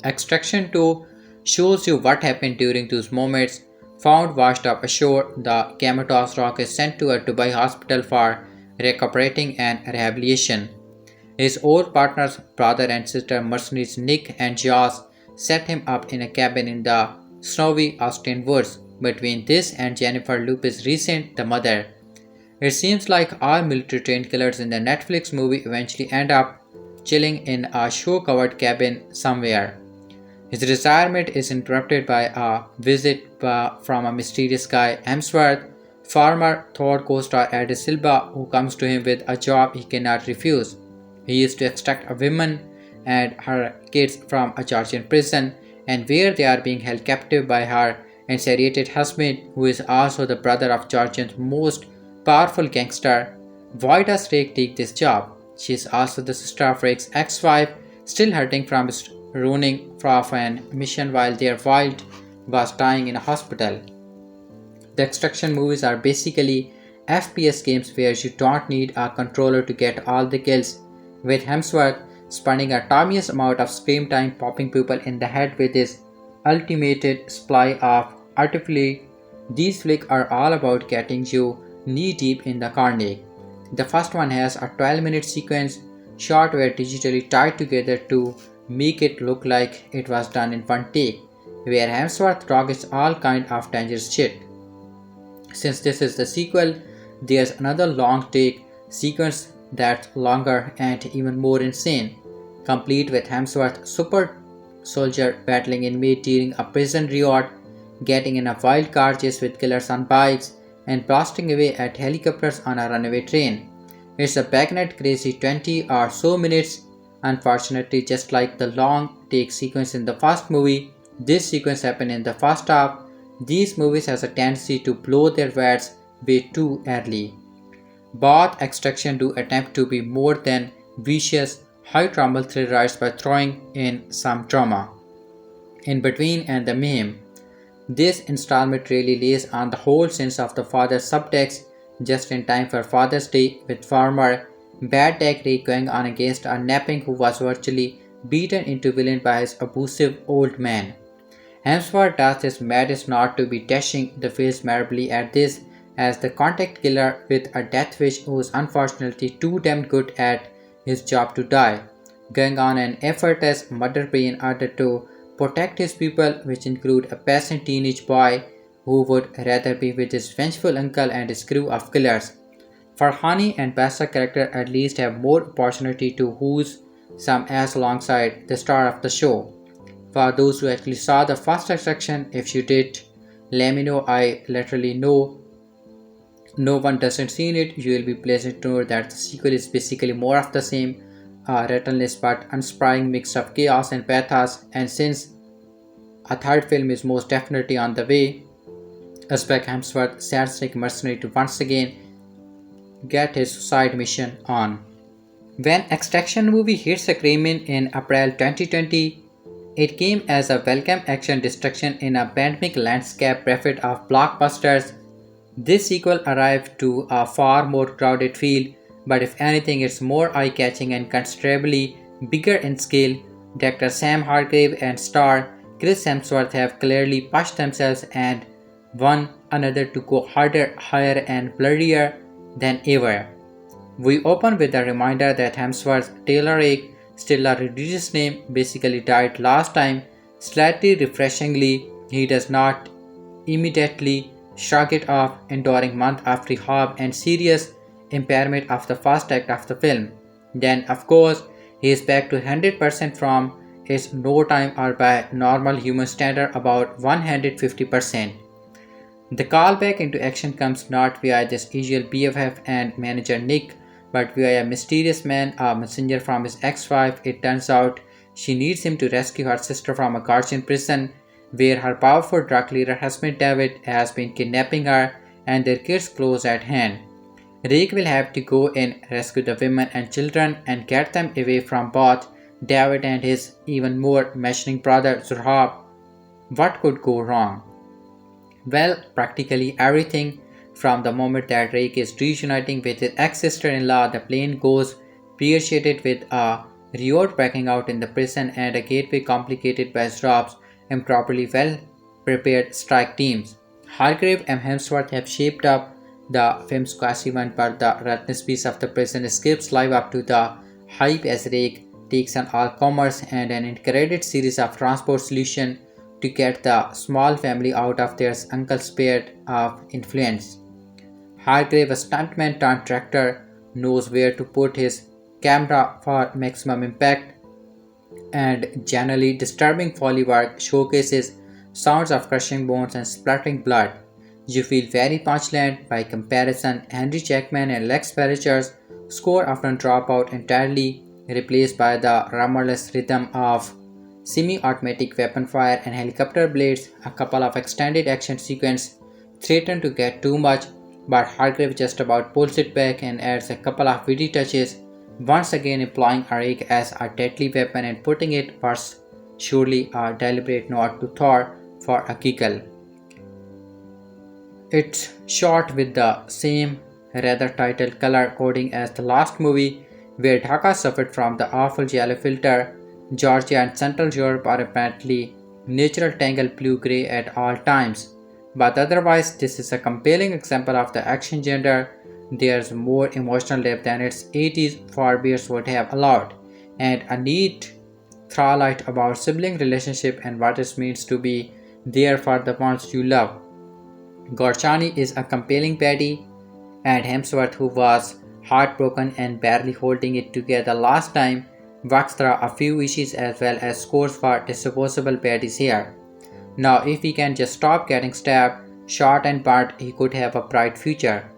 Extraction 2 shows you what happened during those moments. Found washed up ashore, the comatose rock is sent to a Dubai hospital for recuperating and rehabilitation. His old partners, brother and sister mercenaries Nick and Josh, set him up in a cabin in the snowy Austrian woods. Between this and Jennifer Lopez's recent The Mother, it seems like all military trained killers in the Netflix movie eventually end up chilling in a show-covered cabin somewhere. His retirement is interrupted by a visit from a mysterious guy, Hemsworth, former Thor co-star Idris Elba, who comes to him with a job he cannot refuse. He is to extract a woman and her kids from a Georgian prison, and where they are being held captive by her infuriated husband, who is also the brother of Georgia's most powerful gangster. Why does Rake take this job? She is also the sister of Rake's ex-wife, still hurting from his running off an mission while their wild was dying in a hospital. The extraction movies are basically FPS games where you don't need a controller to get all the kills, with Hemsworth spending a tedious amount of screen time popping people in the head with his ultimate supply of artillery. These flicks are all about getting you knee deep in the carnage. The first one has a 12-minute sequence shot where digitally tied together to make it look like it was done in one take, where Hemsworth dodges all kind of dangerous shit. Since this is the sequel, there's another long take sequence that's longer and even more insane, complete with Hemsworth super soldier battling inmate during a prison riot, getting in a wild car chase with killers on bikes, and blasting away at helicopters on a runaway train. It's a backnet crazy 20 or so minutes. Unfortunately, just like the long take sequence in the first movie, this sequence happened in the first half. These movies has a tendency to blow their words way too early. Both Extraction do attempt to be more than vicious, high trauma thrill rides by throwing in some drama in between and the mayhem. This installment really lays on the whole sense of the father's subtext just in time for Father's Day, with former bad tech Ray going on against a napping who was virtually beaten into villain by his abusive old man. Hemsworth does his maddest not to be dashing the face merrily at this as the contact killer with a death wish who's unfortunately too damn good at his job to die, going on an effortless murder spree in order to protect his people, which include a peasant teenage boy who would rather be with his vengeful uncle and his crew of killers. Farahani and Bessa character at least have more opportunity to ooze some ass alongside the star of the show. For those who actually saw the first Extraction, if you did, let me know. I literally know no one doesn't seen it. You will be pleasant to know that the sequel is basically more of the same, relentless but unsparing mix of chaos and pathos, and since a third film is most definitely on the way, expect Hemsworth sadistic mercenary to once again get his suicide mission on. When Extraction movie hit screen in April 2020, it came as a welcome action destruction in a pandemic landscape bereft of blockbusters. This sequel arrived to a far more crowded field, but if anything it's more eye-catching and considerably bigger in scale. Director Sam Hargrave and star Chris Hemsworth have clearly pushed themselves and one another to go harder, higher and bloodier than ever. We open with a reminder that Hemsworth's Taylor Rake still a religious name, basically died last time. Slightly refreshingly, he does not immediately shrug it off, enduring month after rehab and serious impairment of the first act of the film. Then, of course, he is back to 100% from his no time or by normal human standard about 150%. The callback into action comes not via just usual BFF and manager Nick, but via a mysterious man, a messenger from his ex-wife. It turns out she needs him to rescue her sister from a Guardian prison, where her powerful drug leader husband David has been kidnapping her and their kids close at hand. Rake will have to go and rescue the women and children and get them away from both David and his even more menacing brother Zurhab. What could go wrong? Well, practically everything. From the moment that Rake is reuniting with his ex-sister-in-law, the plane goes pear-shaded with a riot breaking out in the prison and a gateway complicated by Rob's improperly well-prepared strike teams. Hargrave and Hemsworth have shaped up the film's quasi one, but the relentless piece of the prison skips live up to the hype as Rake takes on all commerce and an integrated series of transport solutions to get the small family out of their uncle's sphere of influence. Hargrave, a stuntman turned director, knows where to put his camera for maximum impact, and generally disturbing Foley work showcases sounds of crushing bones and splattering blood. You feel very Punchland. By comparison, Henry Jackman and Lex Barriger's score often drop out entirely, replaced by the rumorless rhythm of semi-automatic weapon fire and helicopter blades. A couple of extended action sequences threaten to get too much, but Hargrave just about pulls it back and adds a couple of witty touches, once again employing a rake as a deadly weapon and putting it worse, surely a deliberate nod to Thor for a giggle. It's shot with the same rather titled color coding as the last movie, where Dhaka suffered from the awful yellow filter. Georgia and Central Europe are apparently natural tangle blue-gray at all times. But otherwise, this is a compelling example of the action genre. There's more emotional depth than its 80s forebears would have allowed, and a neat through-line about sibling relationship and what it means to be there for the ones you love. Gorchani is a compelling baddie, and Hemsworth, who was heartbroken and barely holding it together last time, works through a few issues as well as scores for disposable baddies here. Now, if he can just stop getting stabbed, shot and burnt, he could have a bright future.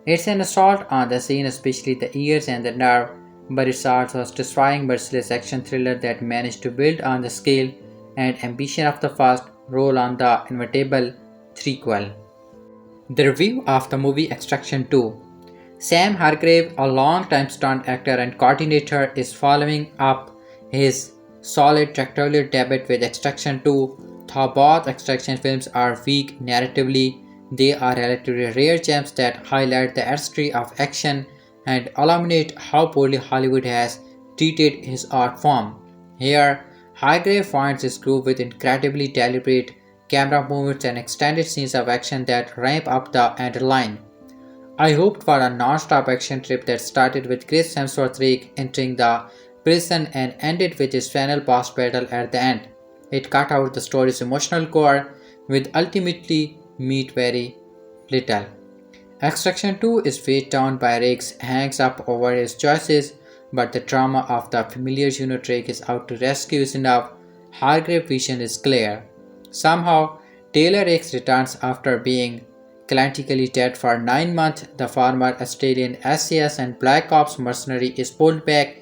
It's an assault on the scene, especially the ears and the nerve, but it's also a satisfying merciless action thriller that managed to build on the scale and ambition of the first, roll on the inevitable threequel. The review of the movie Extraction 2. Sam Hargrave, a long-time stunt actor and coordinator, is following up his solid directorial debut with Extraction 2. Though both Extraction films are weak narratively, they are relatively rare gems that highlight the artistry of action and illuminate how poorly Hollywood has treated his art form. Here, Hargrave finds his groove with incredibly deliberate camera movements and extended scenes of action that ramp up the underline. I hoped for a non-stop action trip that started with Chris Hemsworth Rake entering the prison and ended with his final boss battle at the end. It cut out the story's emotional core, with ultimately meet very little. Extraction 2 is weighed down by Rake's hangs up over his choices, but the drama of the familiar unit Rake is out to rescue is enough. Hargrave's vision is clear. Somehow, Taylor Rake returns after being clinically dead for 9 months. The former Australian SAS and Black Ops mercenary is pulled back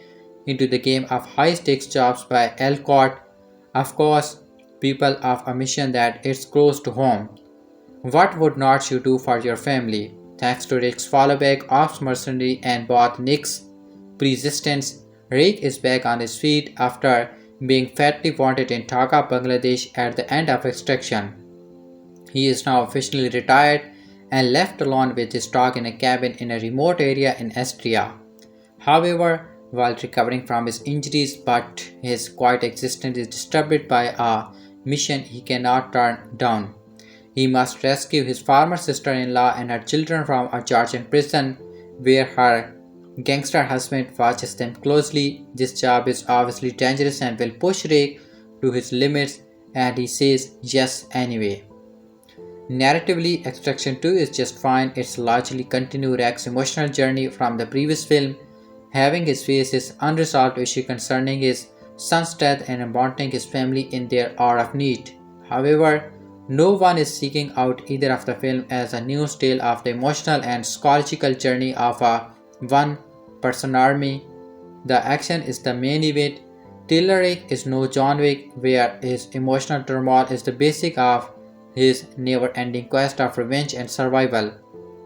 into the game of high-stakes jobs by Elcott. Of course, people of a mission that is close to home. What would not you do for your family? Thanks to Rake's fallback Ops mercenary and both Nick's persistence, Rake is back on his feet after being fatally wounded in Dhaka, Bangladesh at the end of Extraction. He is now officially retired and left alone with his dog in a cabin in a remote area in Austria. However, while recovering from his injuries, but his quiet existence is disturbed by a mission he cannot turn down. He must rescue his former sister-in-law and her children from a Georgian prison where her gangster husband watches them closely. This job is obviously dangerous and will push Rake to his limits, and he says yes anyway. Narratively, Extraction 2 is just fine. It's largely continue Rake's emotional journey from the previous film, having his face his unresolved issue concerning his son's death and abandoning his family in their hour of need. However, no one is seeking out either of the film as a news tale of the emotional and psychological journey of a one-person army. The action is the main event. Tyler Rake is no John Wick, where his emotional turmoil is the basic of his never-ending quest of revenge and survival.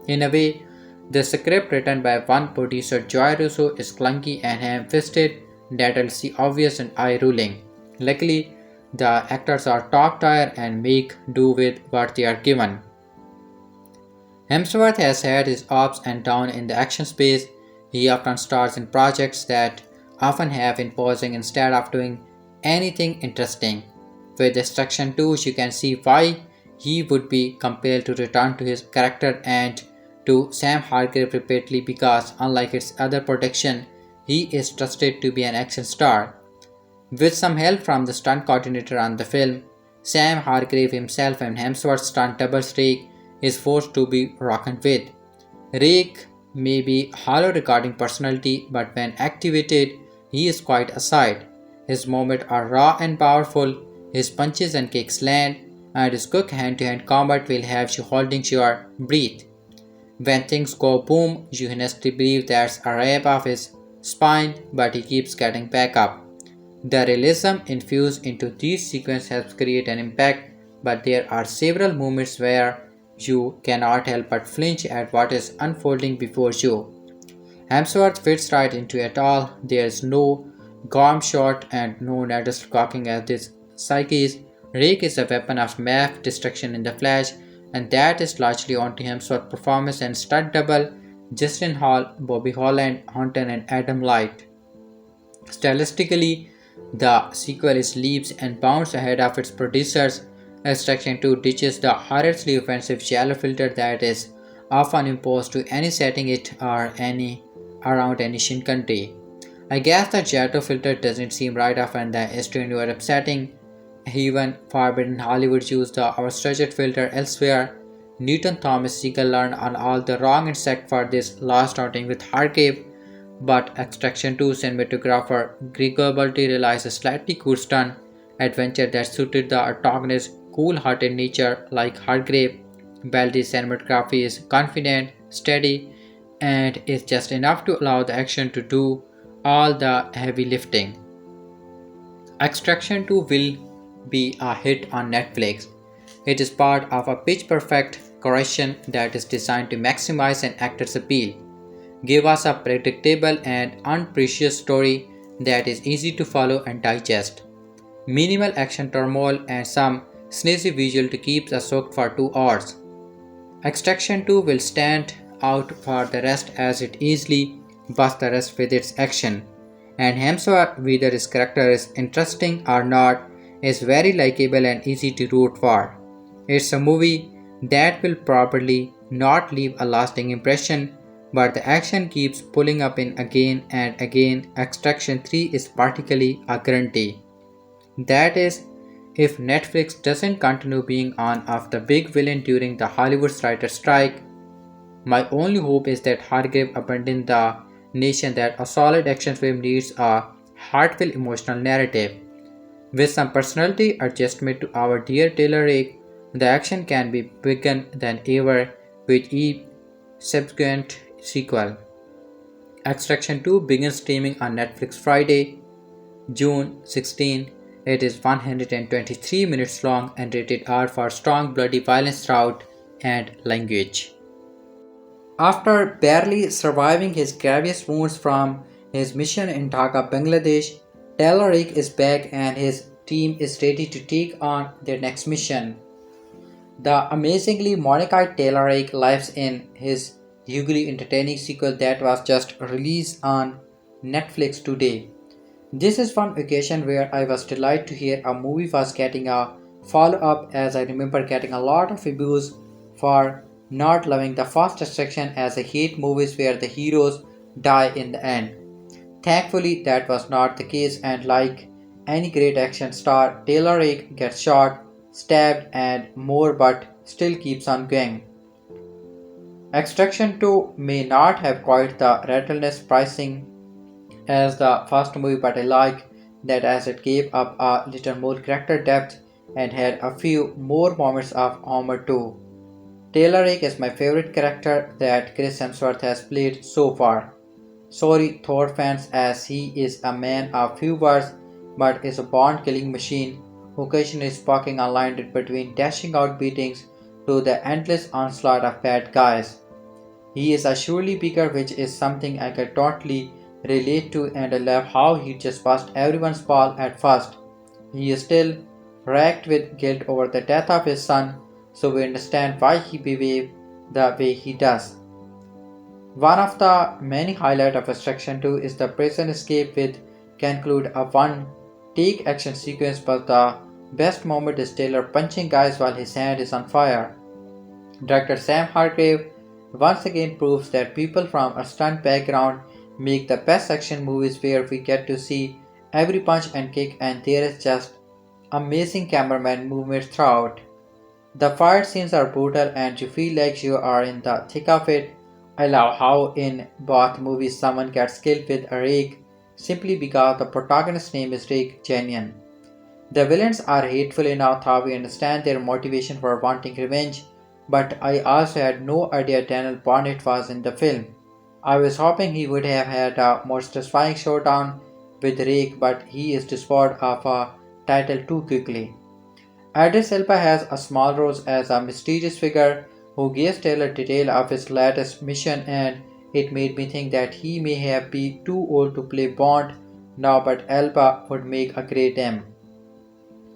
In a way, the script written by one producer Joy Russo is clunky and ham-fisted that'll see obvious and eye-rolling. Luckily, the actors are top tier and make do with what they are given. Hemsworth has had his ups and downs in the action space. He often stars in projects that often have him pausing instead of doing anything interesting. With Destruction 2, you can see why he would be compelled to return to his character and to Sam Hargrave repeatedly because, unlike its other production, he is trusted to be an action star. With some help from the stunt coordinator on the film, Sam Hargrave himself and Hemsworth's stunt double Rake is forced to be reckoned with. Rake may be hollow regarding personality, but when activated, he is quite a sight. His movements are raw and powerful, his punches and kicks land, and his quick hand-to-hand combat will have you holding your breath. When things go boom, you honestly believe there's a rip of his spine, but he keeps getting back up. The realism infused into these sequences helps create an impact, but there are several moments where you cannot help but flinch at what is unfolding before you. Hemsworth fits right into it all. There is no gorm shot and no needless cocking as this psyches. Rake is a weapon of mass destruction in the flesh, and that is largely onto Hemsworth's performance and stunt double Justin Hall, Bobby Holland, Hunter, and Adam Light. Stylistically, the sequel is leaps and bounds ahead of its predecessors. Extraction 2 ditches the horrendously offensive shallow filter that is often imposed to any setting it or any around any Shin country. I guess the Giotto filter doesn't seem right off in the Eastern Europe setting. Even Forbidden Hollywood used the overstretched filter elsewhere. Newton Thomas Seagull learned on all the wrong except for this last outing with Hargrave, but Extraction 2 cinematographer Greg Berlanti realized a slightly cool stunt adventure that suited the antagonist's cool-hearted nature like Hargrave. Berlanti's cinematography is confident, steady, and is just enough to allow the action to do all the heavy lifting. Extraction 2 will be a hit on Netflix. It is part of a pitch-perfect correction that is designed to maximize an actor's appeal. Give us a predictable and unprecious story that is easy to follow and digest. Minimal action turmoil and some snazzy visual to keep us hooked for 2 hours. Extraction 2 will stand out for the rest as it easily busts the rest with its action. And Hemsworth, whether his character is interesting or not, is very likable and easy to root for. It's a movie that will probably not leave a lasting impression, but the action keeps pulling up in again and again. Extraction 3 is particularly a guarantee. That is, if Netflix doesn't continue being on of the big villain during the Hollywood writer's strike. My only hope is that Hargrave abandoned the nation that a solid action film needs a heartfelt emotional narrative. With some personality adjustment to our dear Tyler Rake, the action can be bigger than ever with each subsequent sequel. Extraction 2 begins streaming on Netflix Friday, June 16. It is 123 minutes long and rated R for strong bloody violence throughout and language. After barely surviving his grievous wounds from his mission in Dhaka, Bangladesh, Tyler Rake is back and his team is ready to take on their next mission. The amazingly modified Tyler Rake lives in his hugely entertaining sequel that was just released on Netflix today. This is one occasion where I was delighted to hear a movie was getting a follow-up, as I remember getting a lot of abuse for not loving the first section, as I hate movies where the heroes die in the end. Thankfully, that was not the case, and like any great action star, Taylor Rake gets shot, stabbed, and more, but still keeps on going. Extraction 2 may not have quite the relentless pricing as the first movie, but I like that as it gave up a little more character depth and had a few more moments of humor too. Taylor Rake is my favorite character that Chris Hemsworth has played so far. Sorry, Thor fans, as he is a man of few words but is a born killing machine, occasionally sparking a line between dashing out beatings to the endless onslaught of bad guys. He is a surely bigger, which is something I can totally relate to, and I love how he just passed everyone's ball at first. He is still racked with guilt over the death of his son, so we understand why he behaved the way he does. One of the many highlights of Extraction 2 is the prison escape, which can include a one take action sequence, but the best moment is Taylor punching guys while his hand is on fire. Director Sam Hargrave once again proves that people from a stunt background make the best action movies where we get to see every punch and kick, and there is just amazing cameraman movements throughout. The fight scenes are brutal and you feel like you are in the thick of it. I love how in both movies someone gets killed with a rake simply because the protagonist's name is Rake Genuine. The villains are hateful enough how we understand their motivation for wanting revenge, but I also had no idea Daniel Barnett was in the film. I was hoping he would have had a more satisfying showdown with Rake, but he is disposed of a title too quickly. Idris Elba has a small role as a mysterious figure who gives Taylor detail of his latest mission, and it made me think that he may have been too old to play Bond now, but Elba would make a great M.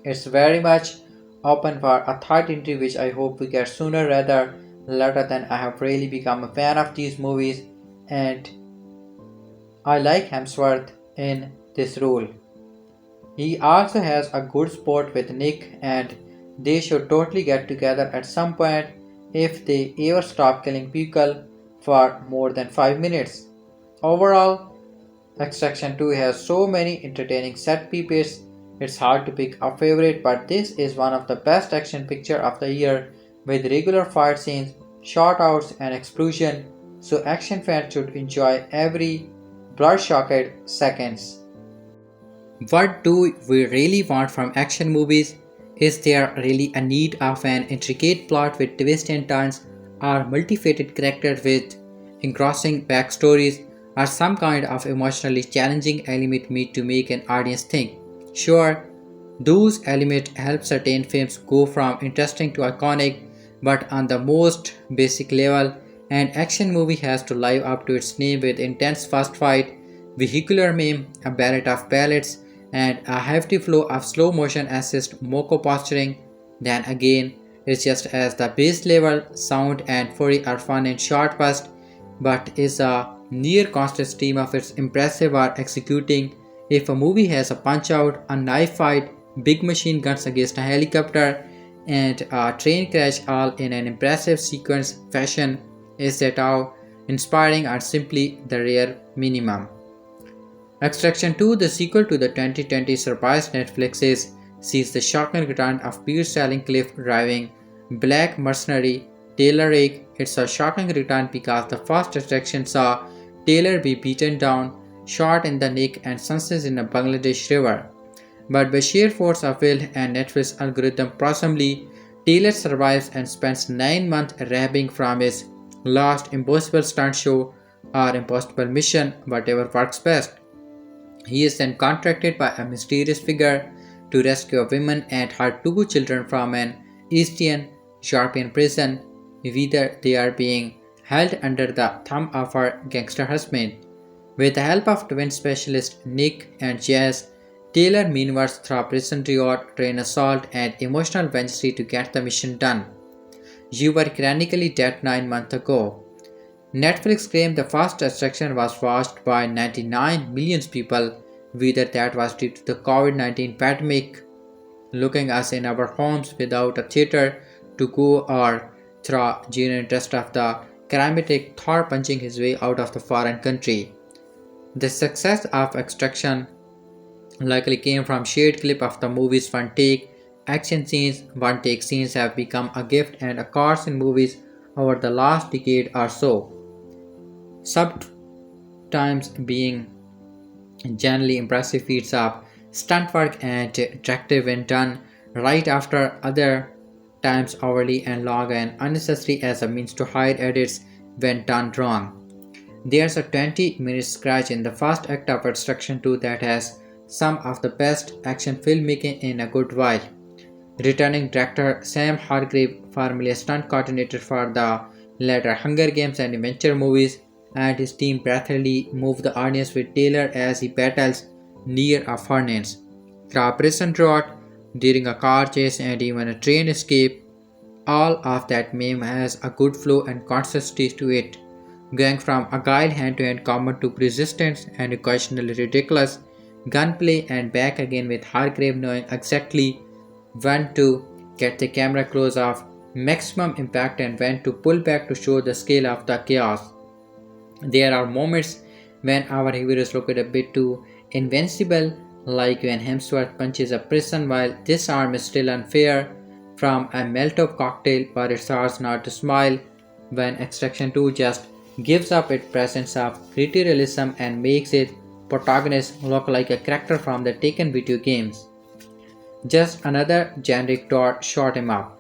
It's very much open for a third entry, which I hope we get sooner rather later than I have really become a fan of these movies, and I like Hemsworth in this role. He also has a good sport with Nick, and they should totally get together at some point if they ever stop killing people for more than 5 minutes. Overall, Extraction 2 has so many entertaining set pieces, it's hard to pick a favorite, but this is one of the best action picture of the year with regular fight scenes, shootouts and explosion, so action fans should enjoy every bloodshot seconds. What do we really want from action movies? Is there really a need of an intricate plot with twists and turns, or multifaceted characters with engrossing backstories, or some kind of emotionally challenging element made to make an audience think? Sure, those elements help certain films go from interesting to iconic, but on the most basic level, an action movie has to live up to its name with intense fast fight, vehicular meme, a ballet of ballads, and a hefty flow of slow motion assist Moko posturing. Then again, it's just as the base level, sound and fury are fun and short burst, but is a near constant stream of its impressive or executing. If a movie has a punch out, a knife fight, big machine guns against a helicopter, and a train crash all in an impressive sequence fashion, is that how inspiring or simply the rare minimum. Extraction 2, the sequel to the 2020 surprise Netflix's, sees the shocking return of beer-selling cliff-driving black mercenary Taylor Rake. It's a shocking return because the first extraction saw Taylor be beaten down, shot in the neck and sunset in a Bangladesh river. But by sheer force of will and Netflix algorithm presumably, Taylor survives and spends 9 months rehabbing from his last impossible stunt show or impossible mission, whatever works best. He is then contracted by a mysterious figure to rescue a woman and her two children from an Eastern European prison, whether they are being held under the thumb of her gangster husband. With the help of twin specialists Nick and Jazz, Taylor maneuvers through prison riot, train assault, and emotional vengeance to get the mission done. You were chronically dead 9 months ago. Netflix claimed the first extraction was watched by 99 million people, whether that was due to the COVID-19 pandemic, looking us in our homes without a theater to go, or through genuine interest of the charismatic Thor punching his way out of the foreign country. The success of Extraction likely came from shared clip of the movie's one take action scenes. One take scenes have become a gift and a course in movies over the last decade or so, sometimes being generally impressive feats of stunt work and directive when done right, after other times overly and long and unnecessary as a means to hide edits when done wrong. There's a 20-minute scratch in the first act of Extraction 2 that has some of the best action filmmaking in a good while. Returning director Sam Hargrave, formerly a stunt coordinator for the latter Hunger Games and adventure movies, and his team breathily move the audience with Taylor as he battles near a furnace, through a prison drought, during a car chase, and even a train escape. All of that meme has a good flow and consistency to it, going from agile hand-to-hand combat to persistence and occasionally ridiculous gunplay, and back again with Hargrave knowing exactly when to get the camera close of maximum impact and when to pull back to show the scale of the chaos. There are moments when our heroes look a bit too invincible, like when Hemsworth punches a prison while this arm is still unfair from a Molotov cocktail, but it's hard not to smile when Extraction 2 just gives up its presence of gritty realism and makes its protagonist look like a character from the Taken video games. Just another generic dot shot him up.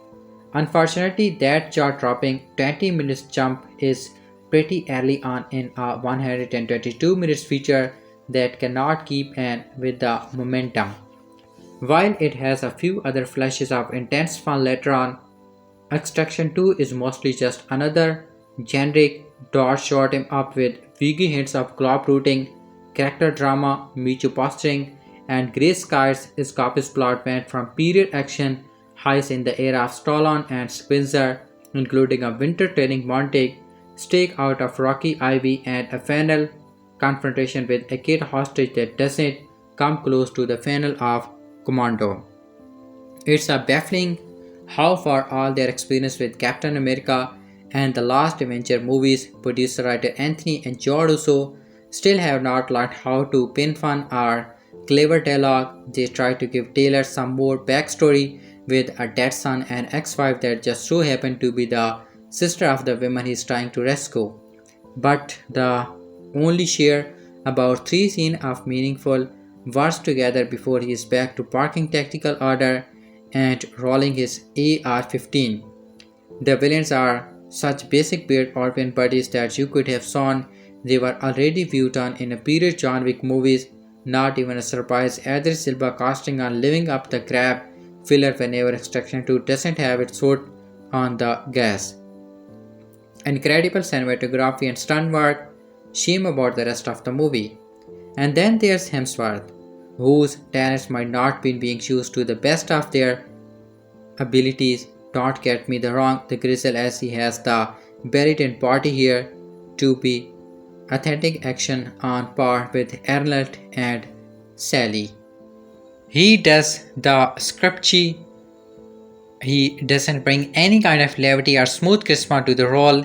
Unfortunately, that jaw-dropping 20 minutes jump is pretty early on in a 122 minutes feature that cannot keep in with the momentum. While it has a few other flashes of intense fun later on, Extraction 2 is mostly just another generic dot shot him up with vague hints of globe rooting, character drama, Michu posturing, and Grey Sky's escapist plot went from period action highs in the era of Stallone and Spencer, including a winter training montage, stake out of Rocky Ivy, and a final confrontation with a kid hostage that doesn't come close to the final of Commando. It's a baffling how, for all their experience with Captain America and the last Avenger movies, producer writer Anthony and Joe Russo still have not learned how to pin fun or clever dialogue. They try to give Taylor some more backstory with a dead son and ex-wife that just so happen to be the sister of the woman he's trying to rescue. But the only share about 3 scenes of meaningful words together before he is back to barking tactical order and rolling his AR-15. The villains are such basic beard orphan buddies that you could have sworn they were already viewed on in a period John Wick movies. Not even a surprise Idris Elba casting on living up the grab filler whenever Extraction 2 doesn't have its foot on the gas. Incredible cinematography and stunt work, shame about the rest of the movie. And then there's Hemsworth, whose talents might not be being used to the best of their abilities. Don't get me the wrong, the grizzle as he has the buried in body here to be authentic action on par with Arnold and Sally. He does the scripty. He doesn't bring any kind of levity or smooth charisma to the role,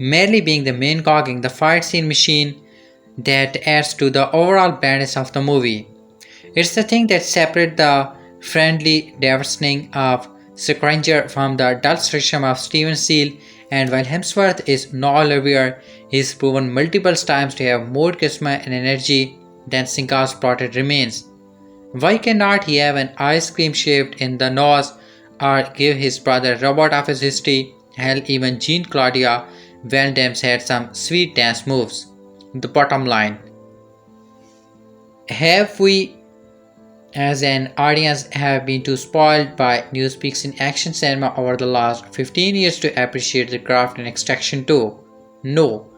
merely being the main cog in the fight scene machine that adds to the overall badness of the movie. It's the thing that separates the friendly diversing of Stranger from the dull system of Steven Seagal, and while Hemsworth is no aware, he's proven multiple times to have more charisma and energy than Singh's plotted remains. Why cannot he have an ice cream shaped in the nose or give his brother a robot of his history? Hell, even Jean-Claude Van Damme's had some sweet dance moves. The bottom line. Have we as an audience have been too spoiled by newspeaks in action cinema over the last 15 years to appreciate the craft in Extraction 2? No,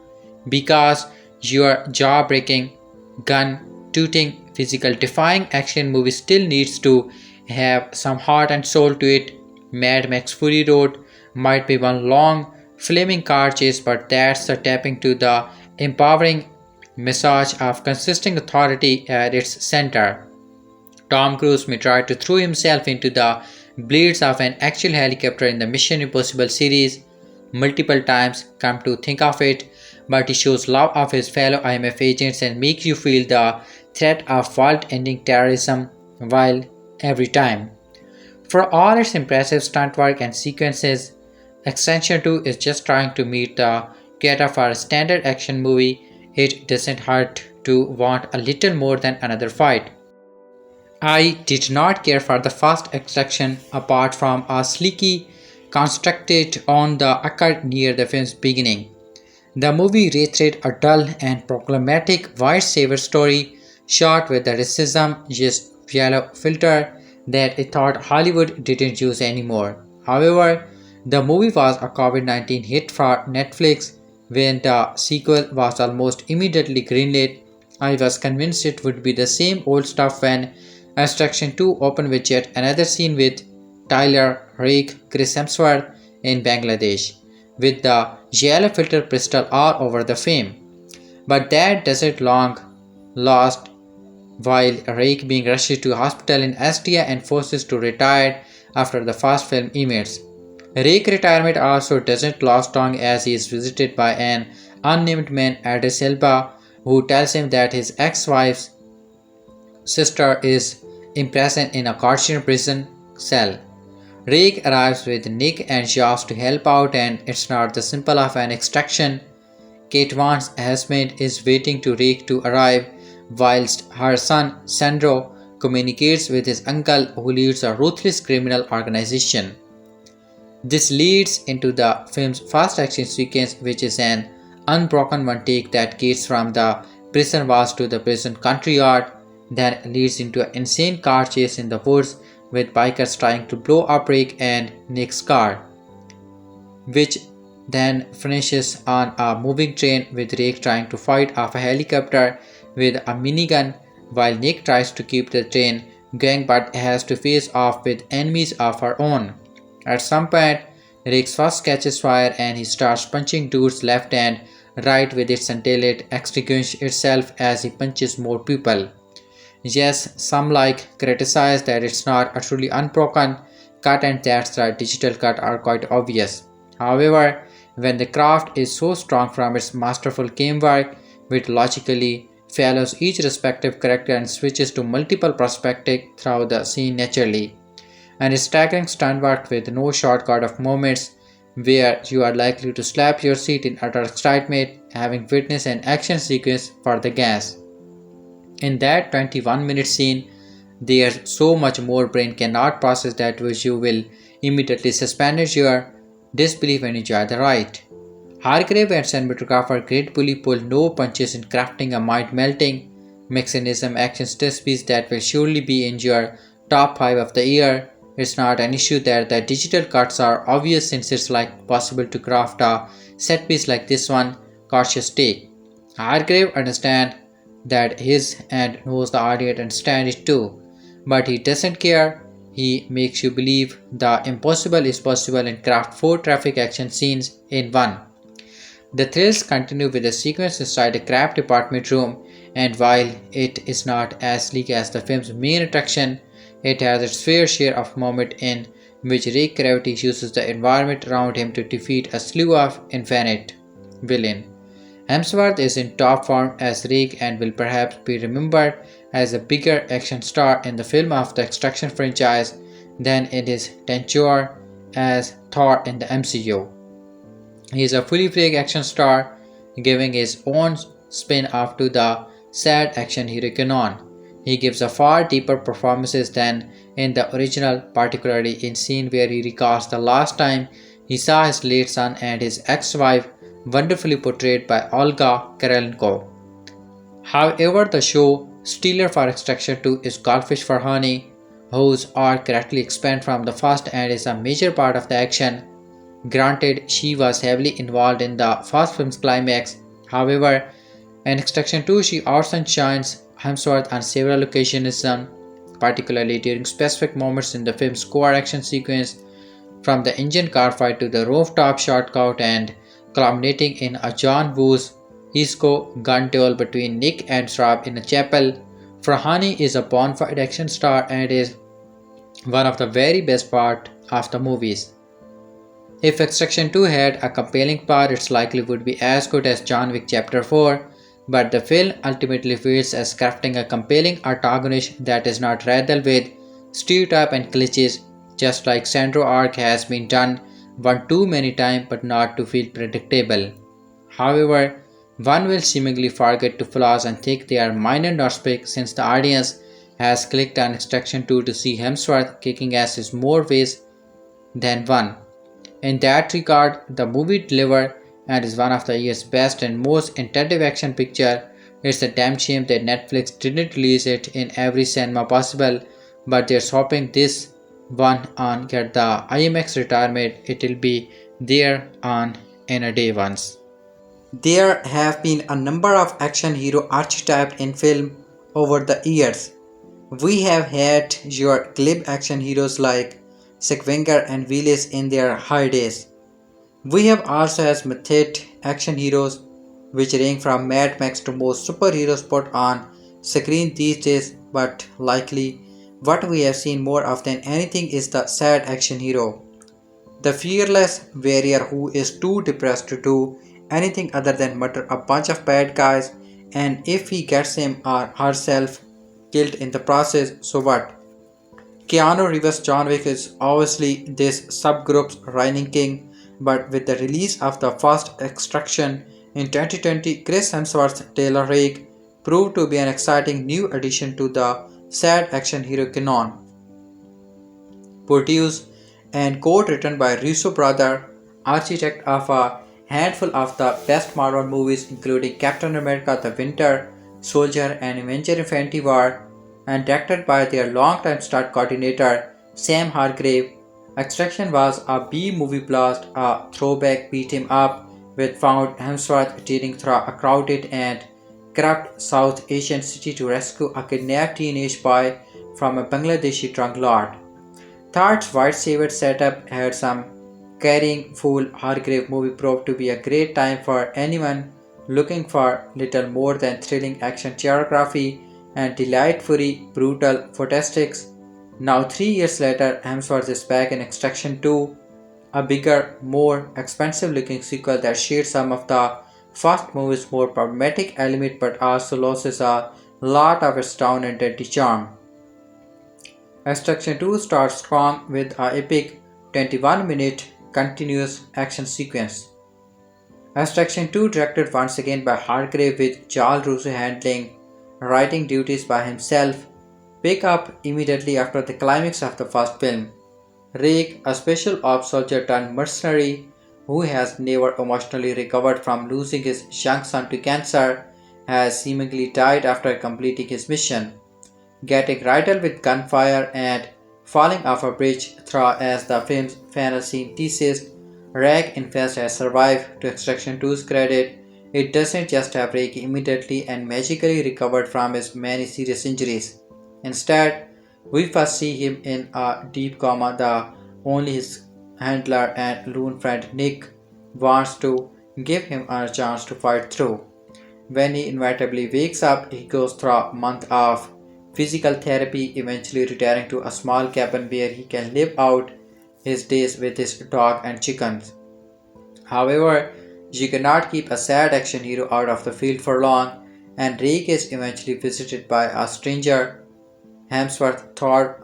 because your jaw-breaking, gun-tooting, physical-defying action movie still needs to have some heart and soul to it. Mad Max Fury Road might be one long, flaming car chase, but that's the tapping to the empowering message of consistent authority at its center. Tom Cruise may try to throw himself into the blades of an actual helicopter in the Mission Impossible series, multiple times, come to think of it, but he shows love of his fellow IMF agents and makes you feel the threat of world-ending terrorism while every time. For all its impressive stunt work and sequences, Extension 2 is just trying to meet the quota for a standard action movie. It doesn't hurt to want a little more than another fight. I did not care for the first extraction apart from a sleeky constructed on the occurred near the film's beginning. The movie reiterated a dull and problematic white savior story shot with the racism just yellow filter that I thought Hollywood didn't use anymore. However, the movie was a COVID-19 hit for Netflix. When the sequel was almost immediately greenlit, I was convinced it would be the same old stuff when Extraction 2 opened with yet another scene with Tyler Rake, Chris Hemsworth in Bangladesh, with the yellow filter pistol all over the frame. But that doesn't long last while Rake being rushed to hospital in Austria and forced to retire after the first film emits. Rake's retirement also doesn't last long as he is visited by an unnamed man, Idris Elba, who tells him that his ex-wife's sister is imprisoned in a Gaussian prison cell. Rake arrives with Nick and Josh to help out, and it's not the simple of an extraction. Kate Vaughn's husband is waiting to Rake to arrive, whilst her son Sandro communicates with his uncle who leads a ruthless criminal organization. This leads into the film's first action sequence, which is an unbroken one take that gets from the prison walls to the prison country yard, then leads into an insane car chase in the woods with bikers trying to blow up Rake and Nick's car, which then finishes on a moving train with Rake trying to fight off a helicopter with a minigun while Nick tries to keep the train going but has to face off with enemies of her own. At some point, Rake's first catches fire and he starts punching dudes left and right with it until it extinguishes itself as he punches more people. Yes, some criticize that it's not a truly unbroken cut and that the digital cut are quite obvious. However, when the craft is so strong from its masterful game work, which logically follows each respective character and switches to multiple perspectives throughout the scene naturally, and its staggering stunt work with no shortcut of moments where you are likely to slap your seat in utter excitement having witnessed an action sequence for the gas. In that 21-minute scene, there's so much more brain cannot process that which you will immediately suspend your disbelief and enjoy the ride. Hargrave and cinematographer gratefully pull no punches in crafting a mind-melting mechanism action test piece that will surely be in your top 5 of the year. It's not an issue that the digital cuts are obvious since it's possible to craft a set piece like this one. Cautious take. Hargrave understands that his and knows the audience understand it too, but he doesn't care. He makes you believe the impossible is possible and craft 4 traffic action scenes in one. The thrills continue with a sequence inside a cramped apartment room, and while it is not as sleek as the film's main attraction, it has its fair share of moments in which Rake Gravity uses the environment around him to defeat a slew of infinite villains. Hemsworth is in top form as Rake and will perhaps be remembered as a bigger action star in the film of the Extraction franchise than in his tenure as Thor in the MCU. He is a fully fledged action star, giving his own spin-off to the sad action hero canon. He gives a far deeper performances than in the original, particularly in scene where he recalls the last time he saw his late son and his ex-wife, wonderfully portrayed by Olga Kurylenko. However, the show stealer for Extraction 2 is Golshifteh Farahani, whose arc correctly expands from the first and is a major part of the action. Granted, she was heavily involved in the first film's climax. However, in Extraction 2, she outshines Hemsworth on several occasions, particularly during specific moments in the film's core action sequence, from the engine car fight to the rooftop shootout and culminating in a John Woo's Isco gun duel between Nick and Srab in a chapel. Farahani is a bona fide action star and is one of the very best part of the movies. If Extraction 2 had a compelling plot, it likely would be as good as John Wick Chapter 4, but the film ultimately fails as crafting a compelling antagonist that is not riddled with stereotype and cliches, just like Sandro arc has been done one too many times but not to feel predictable. However, one will seemingly forget to flaws and think they are minor nitpicks since the audience has clicked on Extraction 2 to see Hemsworth kicking ass in more ways than one. In that regard, the movie delivered and is one of the year's best and most intensive action picture. It's a damn shame that Netflix didn't release it in every cinema possible, but they're hoping this one on get the IMAX retirement. It'll be there on in a day once. There have been a number of action hero archetypes in film over the years. We have had your glib action heroes like Siegwenger and Willis in their heydays. We have also had method action heroes which range from Mad Max to most superheroes put on screen these days, but likely what we have seen more of than anything is the sad action hero. The fearless warrior who is too depressed to do anything other than murder a bunch of bad guys, and if he gets him or herself killed in the process, so what? Keanu Reeves' John Wick is obviously this subgroup's reigning king, but with the release of the first Extraction in 2020, Chris Hemsworth's Tyler Rake proved to be an exciting new addition to the sad action hero canon. Produced and co-written by Russo brother, architect of a handful of the best Marvel movies including Captain America the Winter Soldier and Avenger Infinity War, and directed by their longtime stunt coordinator Sam Hargrave. Extraction was a B-movie blast, a throwback beat 'em up with found Hemsworth tearing through a crowded and corrupt South Asian city to rescue a kidnapped teenage boy from a Bangladeshi drug lord. Third's White Savior setup had some carrying fool Hargrave movie proved to be a great time for anyone looking for little more than thrilling action choreography and delightfully brutal photostics. Now 3 years later, Hemsworth is back in Extraction 2, a bigger, more expensive looking sequel that shares some of the first movie's more problematic elements but also loses a lot of its down and dirty charm. Extraction 2 starts strong with a epic 21-minute continuous action sequence. Extraction 2 directed once again by Hargrave with Charles Russo handling writing duties by himself, pick up immediately after the climax of the first film. Rake, a special ops soldier turned mercenary who has never emotionally recovered from losing his young son to cancer, has seemingly died after completing his mission, getting riddled with gunfire and falling off a bridge through as the film's final scene teases. Rake in fact has survived. To Extraction 2's credit, it doesn't just have Rake immediately and magically recovered from his many serious injuries. Instead, we first see him in a deep coma that only his handler and loon friend Nick wants to give him a chance to fight through. When he inevitably wakes up, he goes through a month of physical therapy, eventually retiring to a small cabin where he can live out his days with his dog and chickens. However, you cannot keep a sad action hero out of the field for long, and Rake is eventually visited by a stranger, Hemsworth third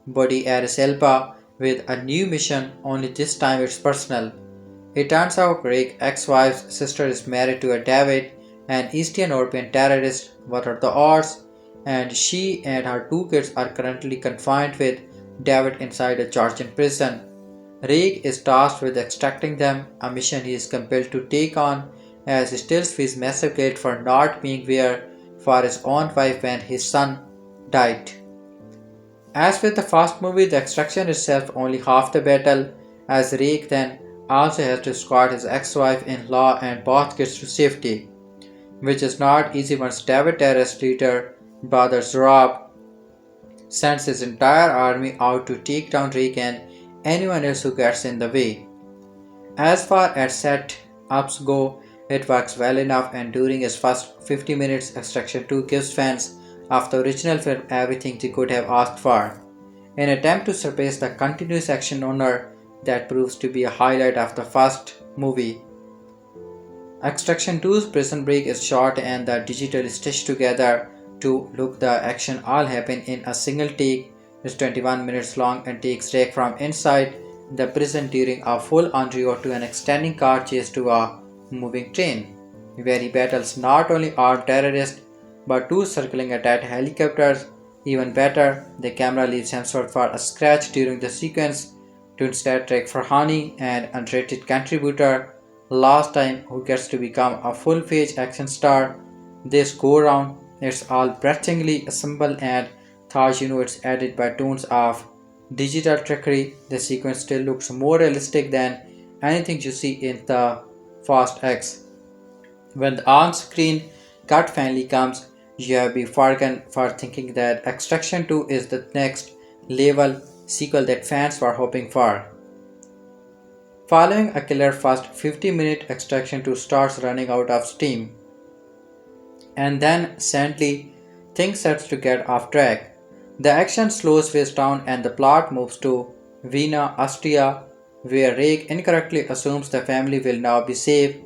buddy Idris Elba, with a new mission, only this time it's personal. It turns out Rake's ex-wife's sister is married to a David, an Eastern European terrorist. What are the odds? And she and her two kids are currently confined with David inside a Georgian prison. Rake is tasked with extracting them, a mission he is compelled to take on as he still feels massive guilt for not being there for his own wife when his son died. As with the first movie, the extraction itself only half the battle, as Rake then also has to escort his ex-wife-in-law and both kids to safety, which is not easy once David terrorist leader Brother Rob sends his entire army out to take down Rake and anyone else who gets in the way. As far as set-ups go, it works well enough, and during its first 50 minutes, Extraction 2 gives fans of the original film everything they could have asked for. In an attempt to surpass the continuous action honor that proves to be a highlight of the first movie. Extraction 2's prison break is short and the digital stitched together to look the action all happen in a single take. It's 21 minutes long and takes Rake from inside the prison during a full entree to an extending car chase to a moving train, where he battles not only armed terrorists but two circling attack helicopters. Even better, the camera leaves Hemsworth for a scratch during the sequence to instead track Farhani, an underrated contributor last time who gets to become a full-page action star. This go-round, it's all breathtakingly assembled and thought it's added by tones of digital trickery. The sequence still looks more realistic than anything you see in the Fast X. When the on-screen cut finally comes, you have been forgiven for thinking that Extraction 2 is the next level sequel that fans were hoping for. Following a killer first 50-minute, Extraction 2 starts running out of steam. And then, sadly, things starts to get off track. The action slows way down and the plot moves to Vienna, Austria, where Rake incorrectly assumes the family will now be safe.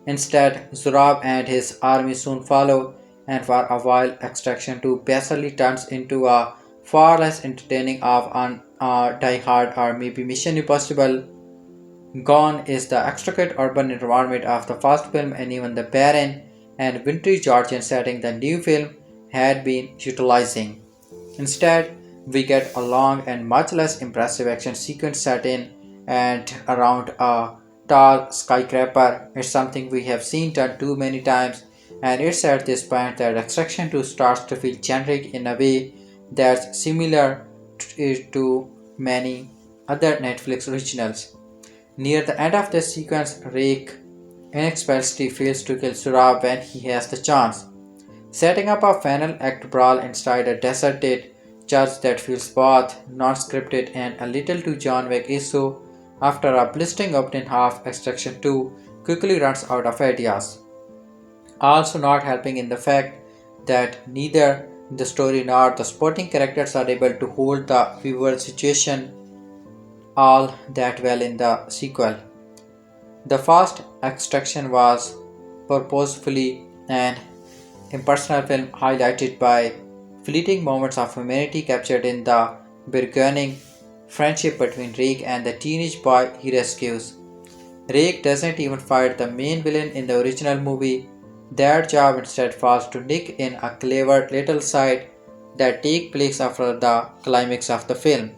Instead, Zurab and his army soon follow, and for a while, Extraction 2 basically turns into a far less entertaining of an Die Hard or maybe Mission Impossible. Gone is the extricate urban environment of the first film, and even the barren and wintry Georgian setting the new film had been utilizing. Instead, we get a long and much less impressive action sequence set in and around a tall skyscraper. It's something we have seen done too many times, and it's at this point that Extraction 2 starts to feel generic in a way that's similar to many other Netflix originals. Near the end of the sequence, Rake inexplicably fails to kill Surab when he has the chance, setting up a final act brawl inside a deserted church that feels both non-scripted and a little too John Wick-ish. So, after a blistering opening half, Extraction 2 quickly runs out of ideas. Also not helping in the fact that neither the story nor the supporting characters are able to hold the viewer situation all that well in the sequel. The first Extraction was purposefully an impersonal film highlighted by fleeting moments of humanity captured in the burgeoning friendship between Rake and the teenage boy he rescues. Rake doesn't even fight the main villain in the original movie. Their job instead falls to Nick in a clever little side that takes place after the climax of the film.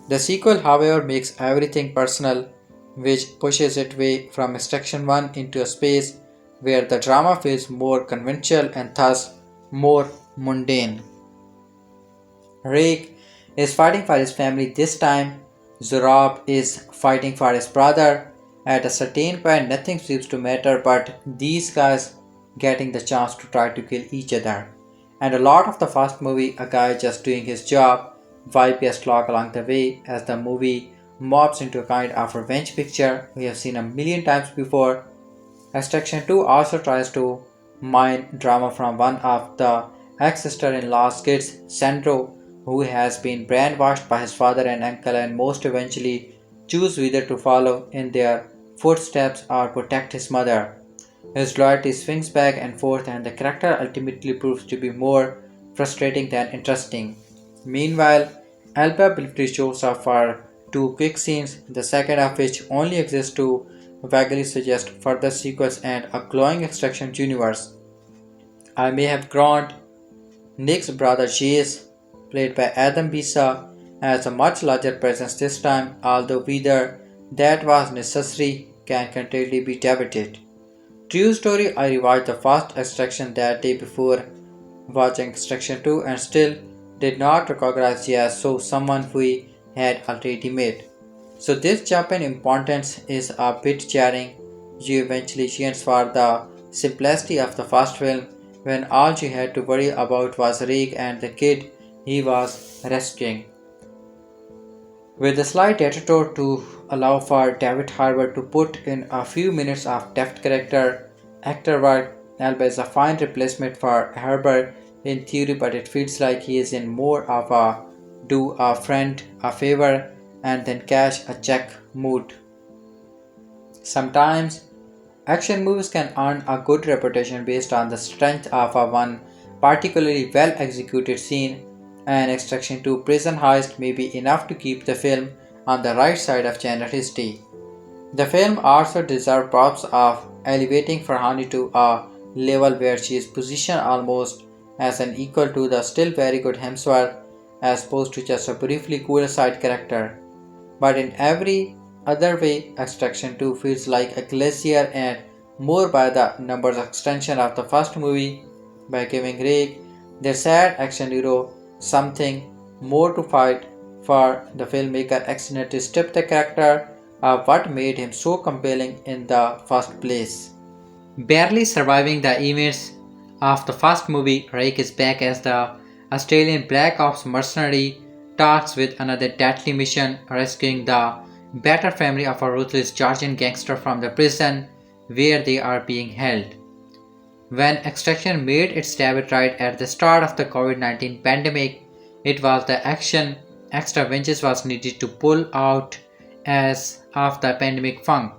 The sequel, however, makes everything personal, which pushes it away from Extraction 1 into a space where the drama feels more conventional and thus more mundane. Rake is fighting for his family this time. Zurab is fighting for his brother. At a certain point, nothing seems to matter but these guys getting the chance to try to kill each other. And a lot of the first movie, a guy just doing his job, vibe gets lost along the way as the movie morphs into a kind of revenge picture we have seen a million times before. Extraction 2 also tries to mine drama from one of the ex-sister-in-law's kids, Sandro, who has been brainwashed by his father and uncle and most eventually choose whether to follow in their footsteps or protect his mother. His loyalty swings back and forth and the character ultimately proves to be more frustrating than interesting. Meanwhile, Elba briefly shows up for two quick scenes, the second of which only exists to vaguely suggest further sequels and a glowing Extraction universe. I may have grown Nick's brother Chase, played by Adam Bessa, has a much larger presence this time, although whether that was necessary can continually be debated. True story, I rewatched the first Extraction that day before watching Extraction 2 and still did not recognize Jazz so someone we had already met. So this jump in importance is a bit jarring. You eventually chance for the simplicity of the first film when all you had to worry about was Rick and the kid he was rescuing. With a slight editor to allow for David Harbour to put in a few minutes of deft character actor work, Alba is a fine replacement for Harbour in theory, but it feels like he is in more of a do a friend a favor and then cash a check mood. Sometimes, action movies can earn a good reputation based on the strength of a one particularly well executed scene. An Extraction 2 prison heist may be enough to keep the film on the right side of genre history. The film also deserves props of elevating Farhani to a level where she is positioned almost as an equal to the still very good Hemsworth as opposed to just a briefly cool side character. But in every other way, Extraction 2 feels like a glacier and more by the numbers extension of the first movie by giving Rake, their sad action hero, something more to fight for. The filmmaker accidentally stripped the character of what made him so compelling in the first place. Barely surviving the events of the first movie, Rake is back as the Australian Black Ops mercenary, tasked with another deadly mission rescuing the better family of a ruthless Georgian gangster from the prison where they are being held. When Extraction made its debut right at the start of the COVID 19 pandemic, it was the action extra vengeance was needed to pull out as of the pandemic funk.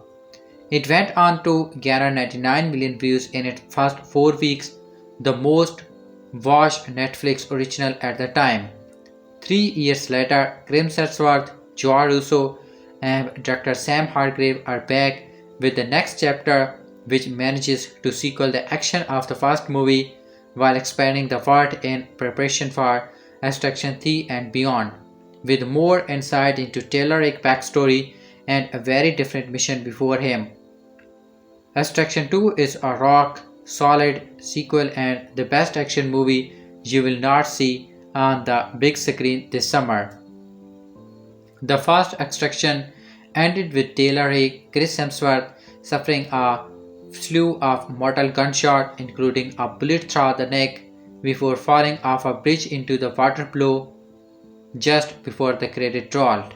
It went on to garner 99 million views in its first 4 weeks, the most watched Netflix original at the time. 3 years later, Chris Hemsworth, Joe Russo, and director Sam Hargrave are back with the next chapter, which manages to sequel the action of the first movie while expanding the world in preparation for Extraction 3 and beyond, with more insight into Tyler Rake's backstory and a very different mission before him. Extraction 2 is a rock solid sequel and the best action movie you will not see on the big screen this summer. The first Extraction ended with Tyler Rake, Chris Hemsworth suffering a slew of mortal gunshots, including a bullet through the neck, before falling off a bridge into the water below just before the credit rolled.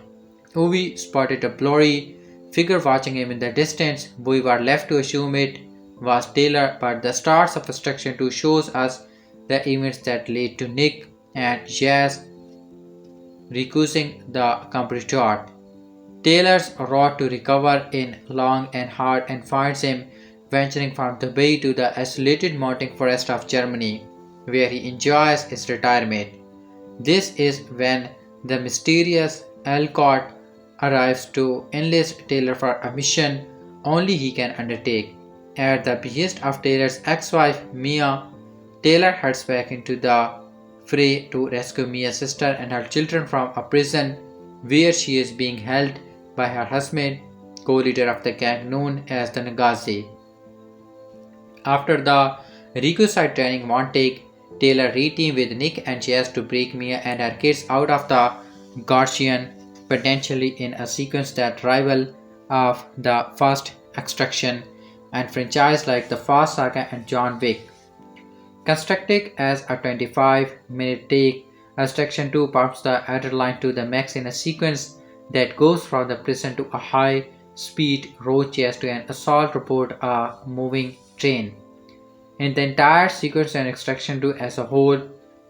Uwe spotted a blurry figure watching him in the distance. We were left to assume it was Taylor, but the stars of Extraction 2 shows us the events that led to Nick and Jazz recusing the competitor. Taylor's road to recover is long and hard and finds him venturing from the bay to the isolated mountain forest of Germany, where he enjoys his retirement. This is when the mysterious Alcott arrives to enlist Taylor for a mission only he can undertake. At the behest of Taylor's ex-wife Mia, Taylor heads back into the fray to rescue Mia's sister and her children from a prison where she is being held by her husband, co-leader of the gang known as the Nagazi. After the Rikusai training montage, Taylor re-teamed with Nick and Jazz to break Mia and her kids out of the Guardian, potentially in a sequence that rival of the first Extraction and franchise like the Fast Saga and John Wick. Constructed as a 25-minute take, Extraction 2 pumps the adrenaline to the max in a sequence that goes from the prison to a high-speed road chase to an assault aboard a moving train. In the entire sequence and Extraction 2 as a whole,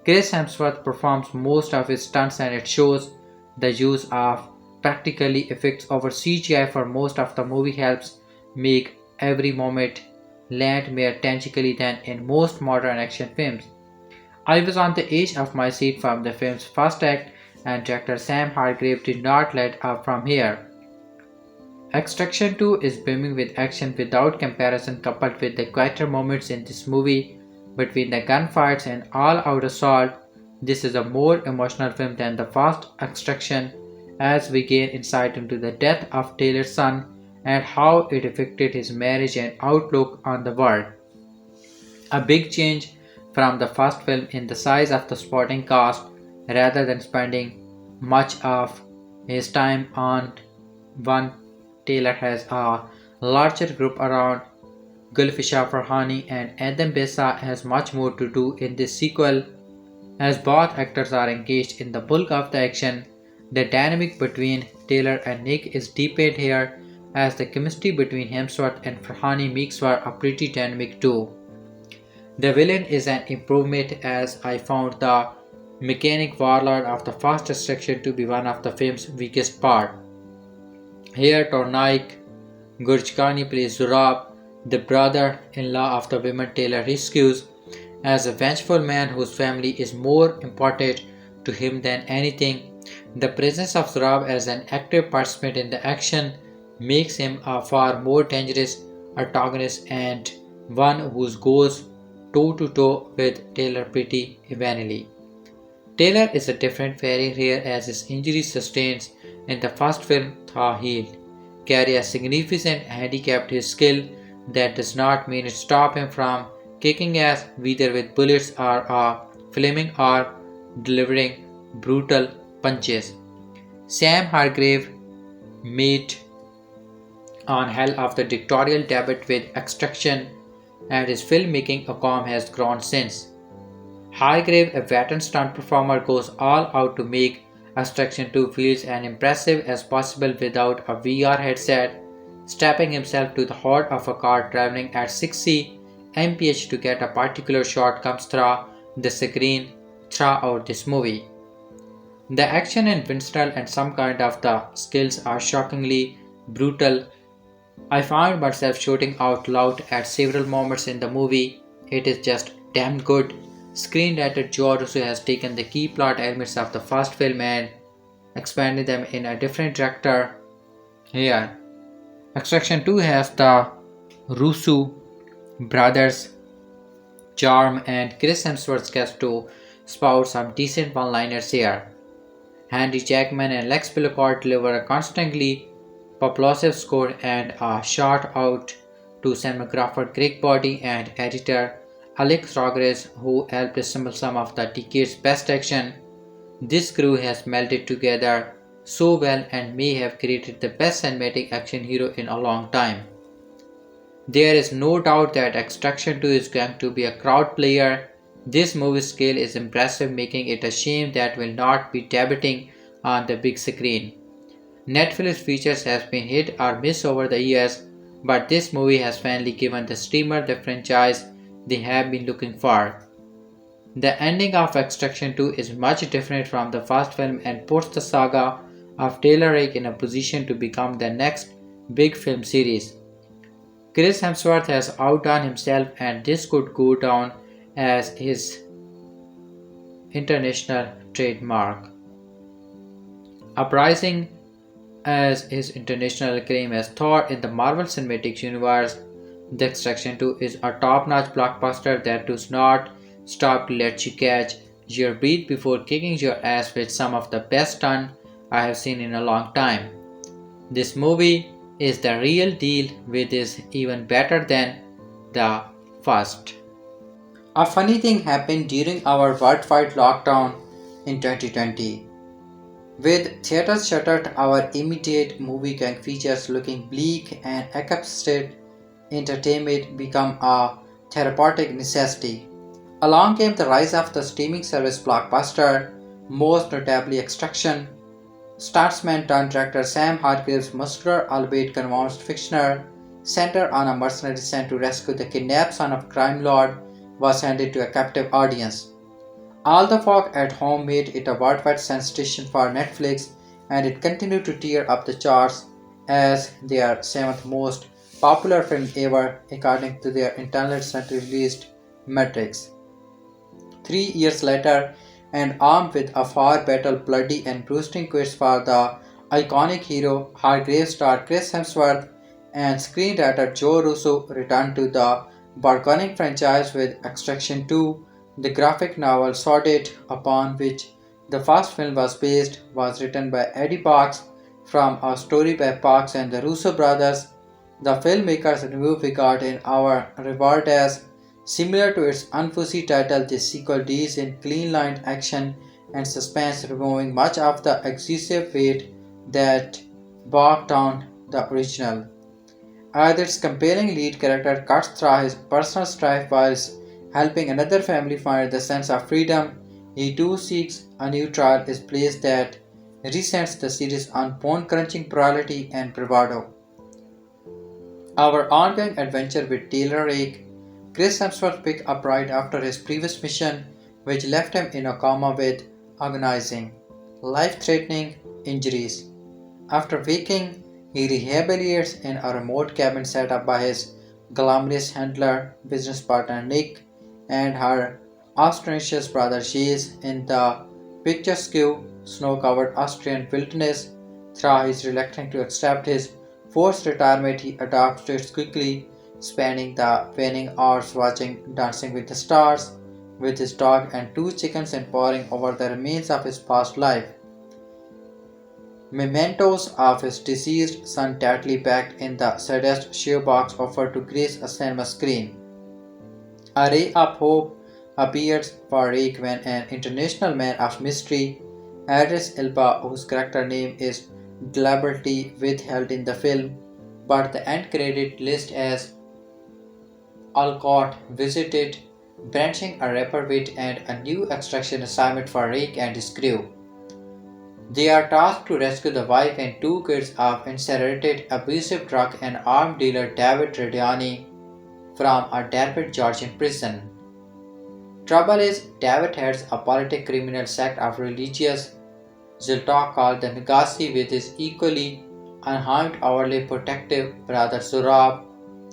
Chris Hemsworth performs most of his stunts and it shows the use of practically effects over CGI for most of the movie helps make every moment land more tangibly than in most modern action films. I was on the edge of my seat from the film's first act and director Sam Hargrave did not let up from here. Extraction 2 is brimming with action without comparison coupled with the quieter moments in this movie between the gunfights and all-out assault. This is a more emotional film than the first Extraction as we gain insight into the death of Taylor's son and how it affected his marriage and outlook on the world. A big change from the first film in the size of the supporting cast rather than spending much of his time on one. Taylor has a larger group around Golshifteh Farahani and Bessa has much more to do in this sequel as both actors are engaged in the bulk of the action. The dynamic between Taylor and Nick is deepened here as the chemistry between Hemsworth and Farahani makes for a pretty dynamic duo. The villain is an improvement as I found the mechanic warlord of the fastest section to be one of the film's weakest part. Here Tornaik Gurjkani plays Zurab, the brother-in-law of the woman Taylor rescues, as a vengeful man whose family is more important to him than anything. The presence of Zurab as an active participant in the action makes him a far more dangerous antagonist and one who goes toe to toe with Taylor pretty evenly. Taylor is a different fairy here as his injuries sustained in the first film Thaw healed carry a significant handicap to his skill that does not mean it stop him from kicking ass whether with bullets or a flaming arm delivering brutal punches. Sam Hargrave made on hell of the directorial debut with Extraction and his filmmaking acclaim has grown since. Hargrave, a veteran stunt performer, goes all out to make Extraction 2 feels as impressive as possible without a VR headset, strapping himself to the hood of a car traveling at 60 mph to get a particular shot comes through the screen throughout this movie. The action in Winston and some kind of the skills are shockingly brutal. I found myself shouting out loud at several moments in the movie. It is just damn good. Screenwriter Joe Russo has taken the key plot elements of the first film and expanded them in a different director. Here, Extraction 2 has the Russo brothers charm and Chris Hemsworth gets to spout some decent one-liners here. Henry Jackman and Lex Pillicott deliver a constantly explosive score and a shout out to cinematographer Greg Body and editor Alex Rodriguez who helped assemble some of the decade's best action. This crew has melded together so well and may have created the best cinematic action hero in a long time. There is no doubt that Extraction 2 is going to be a crowd player. This movie's scale is impressive, making it a shame that will not be debuting on the big screen. Netflix features has been hit or miss over the years, but this movie has finally given the streamer the franchise they have been looking for. The ending of Extraction 2 is much different from the first film and puts the saga of Tyler Rake in a position to become the next big film series. Chris Hemsworth has outdone himself and this could go down as his international trademark. Uprising as his international acclaim as Thor in the Marvel Cinematic Universe, The Extraction 2 is a top-notch blockbuster that does not stop to let you catch your breath before kicking your ass with some of the best stunt I have seen in a long time. This movie is the real deal which is even better than the first. A funny thing happened during our worldwide lockdown in 2020. With theaters shuttered, our immediate movie-going features looking bleak and exhausted, entertainment became a therapeutic necessity. Along came the rise of the streaming service blockbuster, most notably Extraction. Stuntsman turned director Sam Hargrave's muscular, albeit convinced fictional, centered on a mercenary sent to rescue the kidnapped son of crime lord, was handed to a captive audience. All the folk at home made it a worldwide sensation for Netflix, and it continued to tear up the charts as their seventh most popular film ever, according to their internal recently released metrics. 3 years later, and armed with a far better bloody and bursting quest for the iconic hero, Hargrave star Chris Hemsworth and screenwriter Joe Russo returned to the burgeoning franchise with Extraction 2. The graphic novel Sworded, upon which the first film was based, was written by Eddie Parks from a story by Parks and the Russo brothers. The filmmaker's review regarding our reward as similar to its unfussy title. This sequel deals in clean-lined action and suspense, removing much of the excessive weight that bogged down the original. As its compelling lead character cuts through his personal strife whilst helping another family find the sense of freedom, he too seeks a new trial is placed that resets the series on bone-crunching morality and bravado. Our ongoing adventure with Taylor Rake, Chris Hemsworth picked up right after his previous mission which left him in a coma with agonizing, life threatening injuries. After waking, he rehabilitates in a remote cabin set up by his glamorous handler, business partner Nick, and her ostentatious brother Chase in the picturesque, snow covered Austrian wilderness. Thra is reluctant to accept his forced retirement. He adapts to it quickly, spending the waning hours watching Dancing with the Stars with his dog and two chickens and poring over the remains of his past life. Mementos of his deceased son tightly packed in the saddest shoebox offered to grace a cinema screen. A ray of hope appears for Rake when an international man of mystery, Idris Elba, whose character name is deliberately withheld in the film, but the end credit list as Alcott visited, branching a rapper wit and a new extraction assignment for Rake and his crew. They are tasked to rescue the wife and two kids of incinerated abusive drug and arms dealer David Radiani from a Derbit, Georgian prison. Trouble is, David heads a politic criminal sect of religious Ziltok called the Nagasi with his equally unharmed overly protective brother Zurab,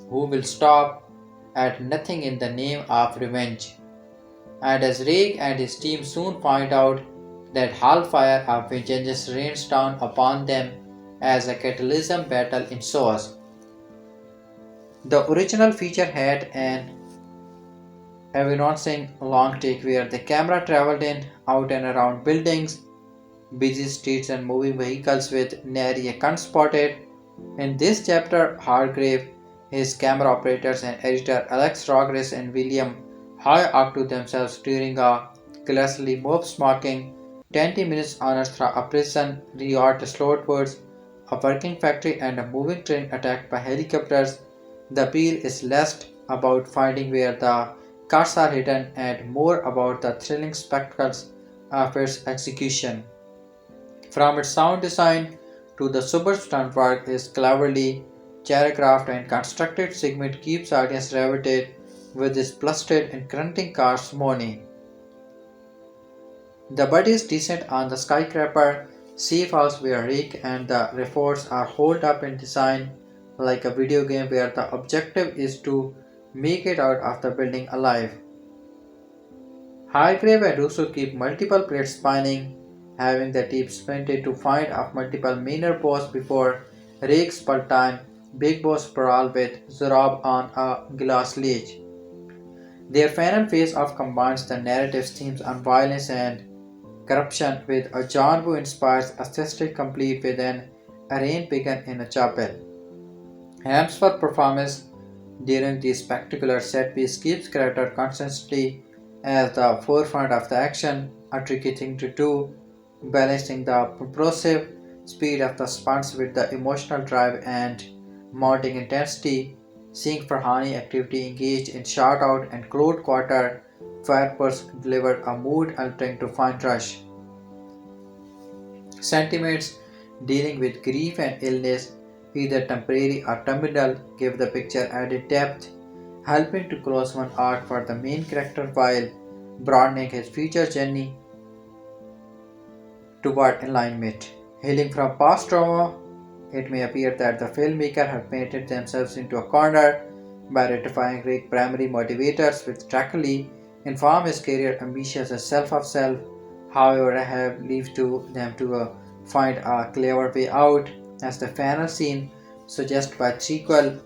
who will stop at nothing in the name of revenge. And as Rake and his team soon find out that hellfire of vengeance rains down upon them as a catalysm battle ensues. The original feature had an entrancing long take where the camera traveled in, out and around buildings, busy streets and moving vehicles with nary a gun spotted. In this chapter, Hargrave, his camera operators and editor Alex Rogers and William high up to themselves during a glassily mob-smoking 20 minutes on earth through a prison riot slowed a working factory and a moving train attacked by helicopters. The appeal is less about finding where the cars are hidden and more about the thrilling spectacles of its execution. From its sound design to the super stunt work is cleverly choreographed and constructed segment keeps audience riveted with its blustered and grunting cars moaning. The buddies descend on the skyscraper safe house where Rick and the Refords are holed up in design like a video game where the objective is to make it out of the building alive. Hargrave and Russo keep multiple plates spinning, having the team sprinted to find of multiple minor posts before Rake's part-time Big Boss brawl with Zorob on a glass ledge. Their final face-off combines the narrative's themes on violence and corruption with a John Woo-inspired aesthetic complete with an arraigned pagan in a chapel. Hemsworth's performance during the spectacular set piece keeps character constantly at the forefront of the action, a tricky thing to do, balancing the propulsive speed of the stunts with the emotional drive and mounting intensity. Seeing Farahani actively engaged in shout-out and close quarter firebursts delivered a mood-altering to fine rush. Sentiments dealing with grief and illness, either temporary or terminal, give the picture added depth, helping to close one arc for the main character while broadening his future journey toward enlightenment. Healing from past trauma, it may appear that the filmmaker have painted themselves into a corner by ratifying Rick's primary motivators with tragically inform his career ambitions and self. However, I have left to them to find a clever way out, as the final scene suggests by sequel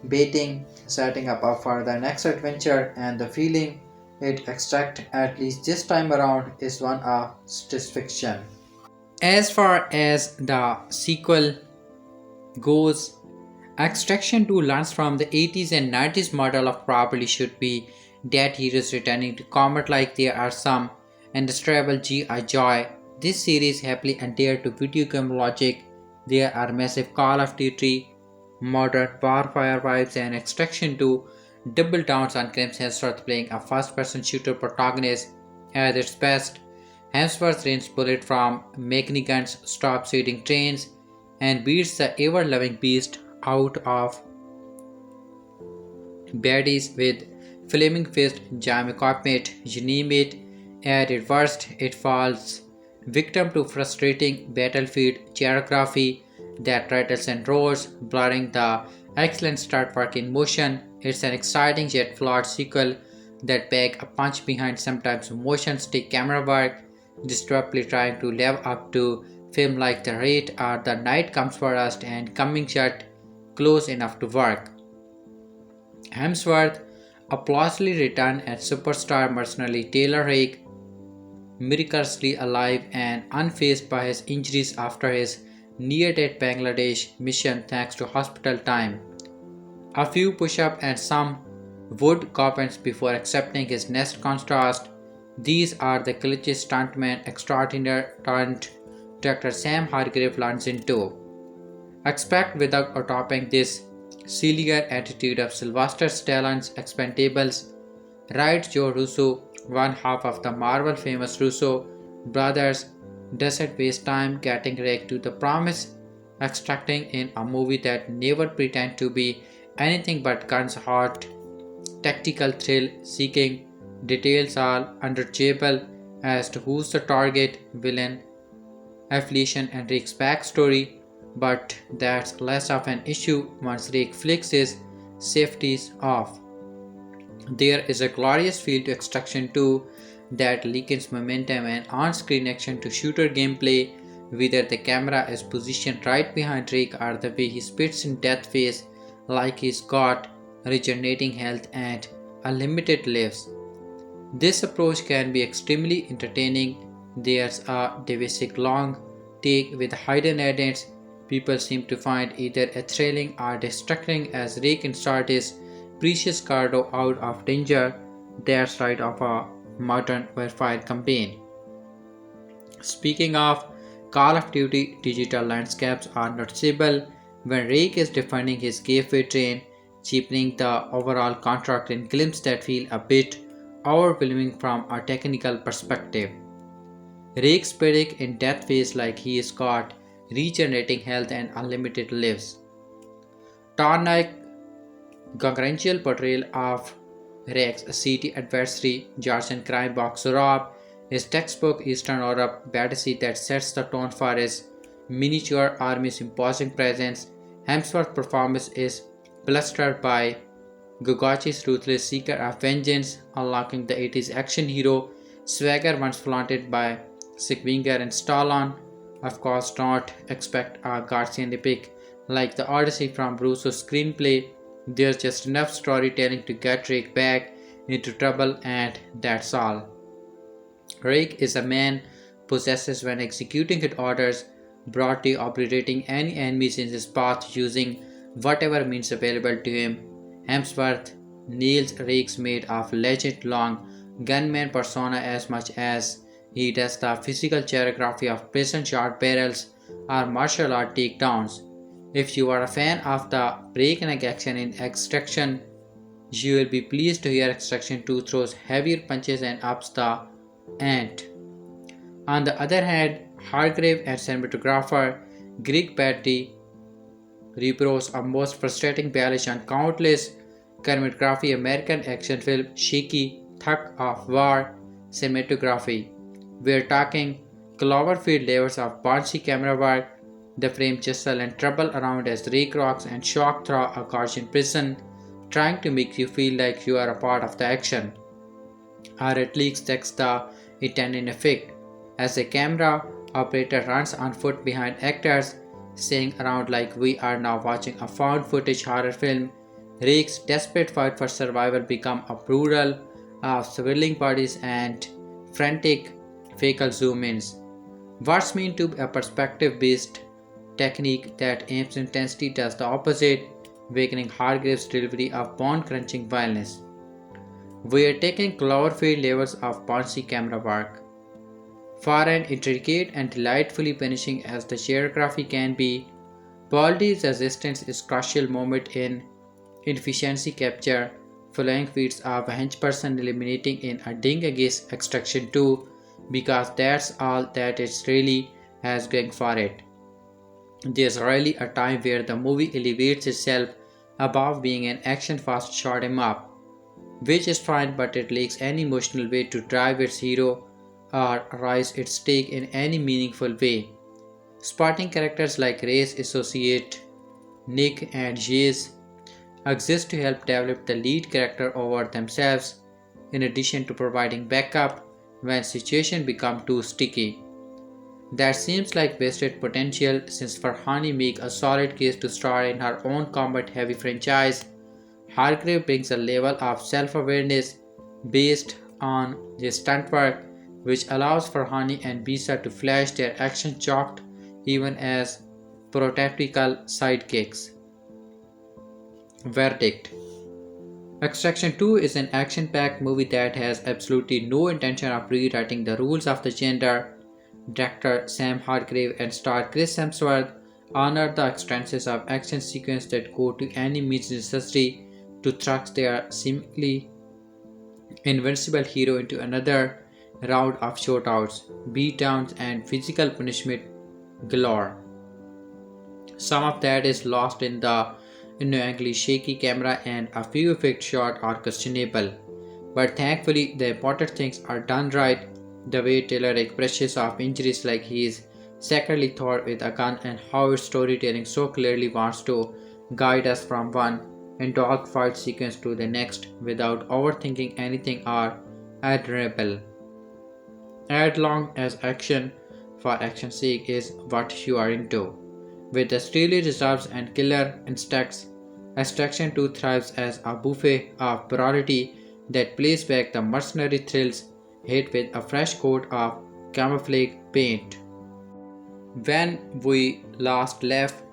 baiting, setting up for the next adventure, and the feeling it extracts at least this time around is one of satisfaction. As far as the sequel goes, Extraction 2 learns from the 80s and 90s model of properly should be that heroes returning to combat like there are some indescribable G.I. Joy. This series happily adhered to video game logic. There are massive Call of Duty, modern Warfare vibes, and Extraction 2 double downs on Chris Hemsworth playing a first-person shooter protagonist at its best. Hemsworth rains bullets from machine guns, stops shooting trains, and beats the ever-loving beast out of baddies with flaming fist, jam equipment, you name it. At its worst, it falls victim to frustrating battlefield choreography that rattles and roars, blurring the excellent start work in motion. It's an exciting yet flawed sequel that packs a punch behind sometimes motion stick camera work, desperately trying to live up to film like The Raid or The Night Comes For Us and coming yet close enough to work. Hemsworth applausedly returned as superstar mercenary Tyler Rake, miraculously alive and unfazed by his injuries after his near-death Bangladesh mission thanks to hospital time. A few push-ups and some wood carpets before accepting his next contrast. These are the glitchy stuntman extraordinaire turned director Sam Hargrave learns into. Expect without topping this sillier attitude of Sylvester Stallone's Expendables, writes Joe Russo, one half of the Marvel famous Russo brothers, doesn't waste time getting Rick to the promise, extracting in a movie that never pretend to be anything but guns hot, tactical thrill seeking, details all understandable as to who's the target, villain, affiliation and Rick's backstory, but that's less of an issue once Rick flicks his safeties off. There is a glorious feel to Extraction 2 that leakens momentum and on-screen action to shooter gameplay, whether the camera is positioned right behind Rick or the way he spits in death face like he's got regenerating health and unlimited lives. This approach can be extremely entertaining. There's a basic long take with hidden edits people seem to find either thrilling or distracting as Rick inserts his precious cargo out of danger. That's right of a modern warfare campaign. Speaking of Call of Duty, digital landscapes are noticeable when Rick is defending his gateway train, cheapening the overall contract in glimpses that feel a bit overwhelming from a technical perspective. Rick's predict in death feels like he is got regenerating health and unlimited lives. Tarnak's congruential portrayal of Rick's city adversary, Georgian crime boss Rob, is textbook Eastern Europe fantasy that sets the tone for his miniature army's imposing presence. Hemsworth's performance is blustered by Gogachi's ruthless seeker of vengeance, unlocking the 80s action hero swagger once flaunted by Sigvinger and Stallone. Of course, don't expect a Garcian epic like the Odyssey from Russo's screenplay. There's just enough storytelling to get Rake back into trouble, and that's all. Rake is a man possessed when executing his orders, broadly obliterating any enemies in his path using whatever means available to him. Hemsworth nails Rake's made of legend long gunman persona as much as he does the physical choreography of prison shot barrels or martial art takedowns. If you are a fan of the breakneck action in Extraction, you will be pleased to hear Extraction 2 throws heavier punches and ups the ante. On the other hand, Hargrave and cinematographer Greg Batty reproduce a most frustrating balance on countless cinematography American action film shaky thug of war cinematography. We're talking Cloverfield layers of bouncy camera work, the frame jostle and trouble around as Rake rocks and shock through a Gaussian prison, trying to make you feel like you are a part of the action. Or at least that's the intended effect, as the camera operator runs on foot behind actors, saying around like we are now watching a found footage horror film. Rake's desperate fight for survival become a brutal of swirling bodies and frantic facial zoom-ins. What's meant to be a perspective-based technique that aims intensity does the opposite, weakening Hargrave's delivery of bone-crunching violence. We are taking Cloverfield levels of bouncy camera work. Far and intricate and delightfully punishing as the choreography can be, Baldy's resistance is a crucial moment in efficiency capture, following feats of a henchperson eliminating in a ding against Extraction 2 because that's all that it really has going for it. There's rarely a time where the movie elevates itself above being an action fast shot 'em up, which is fine but it lacks any emotional way to drive its hero or rise its stake in any meaningful way. Supporting characters like Race Associate, Nick, and Jace exist to help develop the lead character over themselves, in addition to providing backup when situations become too sticky. That seems like wasted potential since Farhani makes a solid case to star in her own combat-heavy franchise. Hargrave brings a level of self-awareness based on his stunt work, which allows Farhani and Bessa to flash their action-chalked even as prototypical sidekicks. Verdict: Extraction 2 is an action packed movie that has absolutely no intention of rewriting the rules of the genre. Director Sam Hargrave and star Chris Hemsworth honor the extrances of action sequences that go to any means necessary to thrust their seemingly invincible hero into another round of shootouts, beatdowns, and physical punishment galore. Some of that is lost in the annoyingly shaky camera, and a few effect shots are questionable. But thankfully, the important things are done right. The way Taylor Rake brushes off injuries like he is secretly Thor with a gun, and how its storytelling so clearly wants to guide us from one dogfight sequence to the next without overthinking anything are admirable. As long as action for action's sake is what you are into. With the steely reserves and killer instincts, Extraction 2 thrives as a buffet of brutality that plays back the mercenary thrills hit with a fresh coat of camouflage paint. When we last left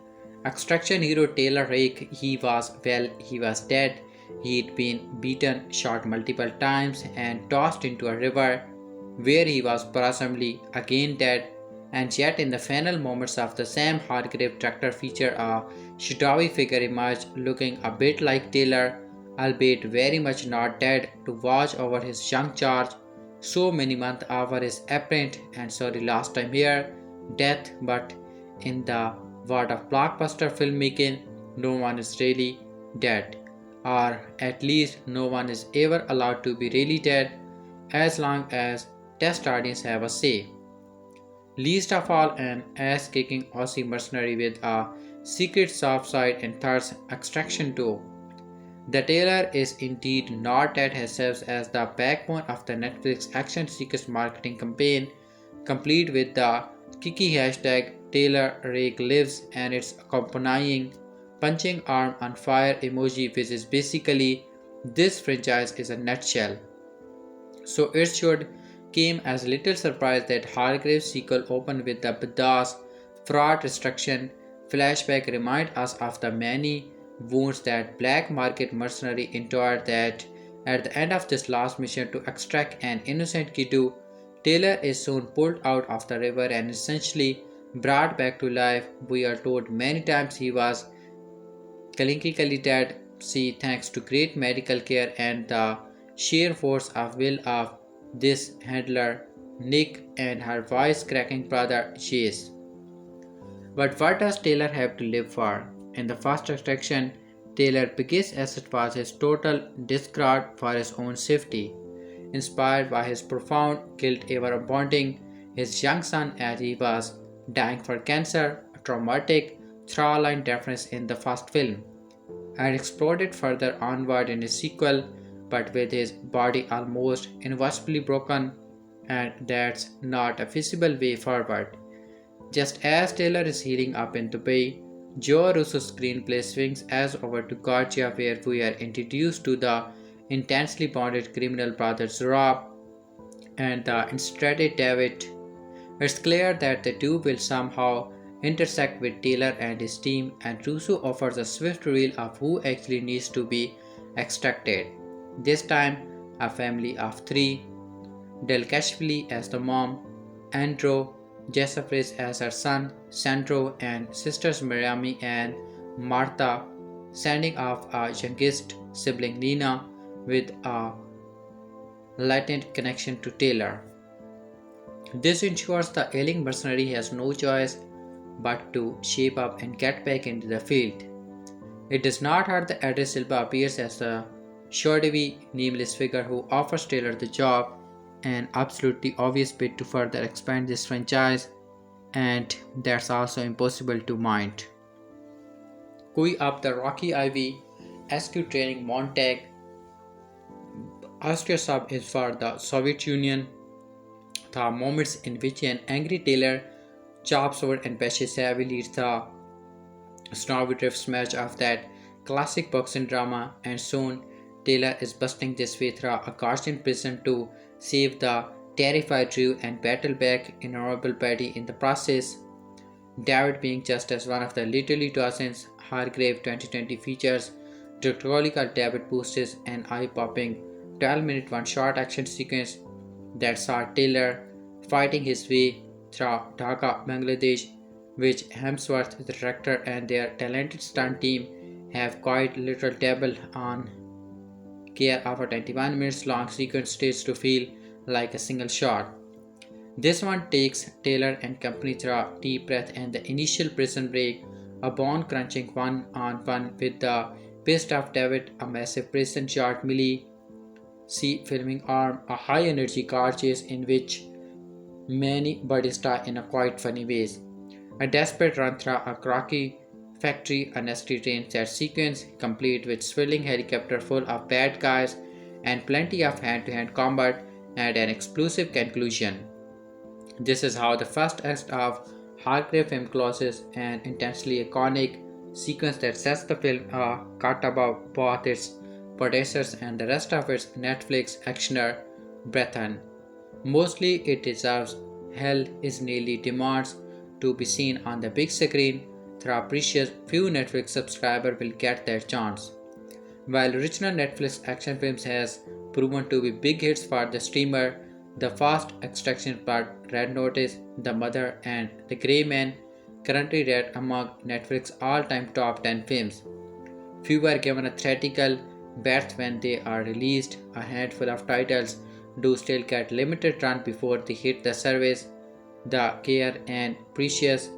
Extraction hero Taylor Rake, he was dead. He'd been beaten, shot multiple times, and tossed into a river where he was presumably again dead. And yet, in the final moments of the Sam Hargrave tractor feature, a shadowy figure emerged looking a bit like Taylor, albeit very much not dead, to watch over his young charge so many months after his apparent and sorry last time here death. But in the world of blockbuster filmmaking, no one is really dead, or at least no one is ever allowed to be really dead as long as test audience have a say. Least of all, an ass kicking Aussie mercenary with a secret soft side and thirst Extraction 2. The trailer is indeed not at herself as the backbone of the Netflix action seekers marketing campaign, complete with the kicky hashtag Taylor Rake Lives and its accompanying punching arm on fire emoji, which is basically this franchise is a nutshell. So it should came as little surprise that Hargrave's sequel opened with the badass fraud destruction flashback remind us of the many wounds that black market mercenary endured that at the end of this last mission to extract an innocent kiddo, Taylor is soon pulled out of the river and essentially brought back to life. We are told many times he was clinically dead, see thanks to great medical care and the sheer force of will of this handler, Nick, and her voice-cracking brother, Chase. But what does Taylor have to live for? In the first extraction, Taylor's biggest asset was his total disregard for his own safety. Inspired by his profound guilt over abandoning his young son as he was dying for cancer, a traumatic through-line reference in the first film, and explored it further onward in his sequel, but with his body almost irreversibly broken, and that's not a feasible way forward. Just as Taylor is healing up in Dubai, Joe Russo's screenplay swings us over to Georgia, where we are introduced to the intensely bonded criminal brothers Rob and the instructed David. It's clear that the two will somehow intersect with Taylor and his team, and Russo offers a swift reveal of who actually needs to be extracted. This time, a family of three: Delkashvili as the mom, Andrew Jessafris as her son, Sandro, and sisters Mariami and Martha, sending off a youngest sibling Nina with a latent connection to Taylor. This ensures the ailing mercenary has no choice but to shape up and get back into the field. It does not hurt that Idris Elba appears as a showy, nameless figure who offers Taylor the job, an absolutely obvious bit to further expand this franchise, and that's also impossible to mind. Going up the rocky ivy, SQ training Montag, Austria sub is for the Soviet Union, the moments in which an angry tailor chops over and bashes heavily leads the snowy drifts match of that classic boxing drama, and soon Taylor is busting this way through a Gaussian prison to save the terrified Drew and battle back Honorable Patty in the process. David being just as one of the literally dozens Hargrave 2020 features, Doctorical David boasts an eye-popping 12-minute one-shot action sequence that saw Taylor fighting his way through Dhaka, Bangladesh, which Hemsworth, the director, and their talented stunt team have quite literal dabble on care of a 21 minutes long sequence staged to feel like a single shot. This one takes Taylor and company through a deep breath and the initial prison break, a bone crunching one on one with the pissed off David, a massive prison shot Millie C filming arm, a high energy car chase in which many bodies die in a quite funny ways. A desperate run through a crocky factory, a nasty train set sequence complete with swirling helicopter full of bad guys and plenty of hand-to-hand combat and an explosive conclusion. This is how the first act of Hargrave film closes, an intensely iconic sequence that sets the film cut above both its producers and the rest of its Netflix actioner Brethren. Mostly it deserves, hell is nearly demands to be seen on the big screen, through a precious few Netflix subscribers will get their chance. While original Netflix action films has proven to be big hits for the streamer, the Fast Extraction Part, Red Notice, The Mother, and The Grey Man currently rate among Netflix all-time top 10 films. Few were given a theatrical berth when they are released. A handful of titles do still get limited run before they hit the service. The care and precious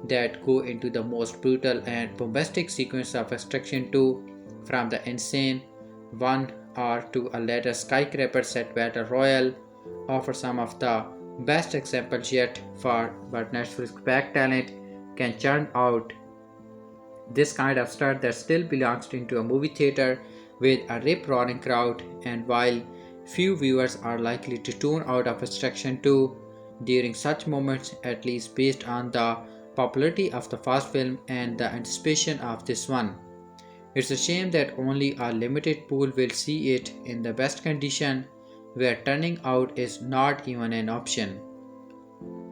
that go into the most brutal and bombastic sequence of Extraction 2, from the insane one or to a later skyscraper set battle royal, offer some of the best examples yet for what Netflix back talent can churn out. This kind of stuff that still belongs into a movie theater with a rip-roaring crowd, and while few viewers are likely to tune out of Extraction 2 during such moments, at least based on the popularity of the first film and the anticipation of this one. It's a shame that only a limited pool will see it in the best condition, where turning out is not even an option.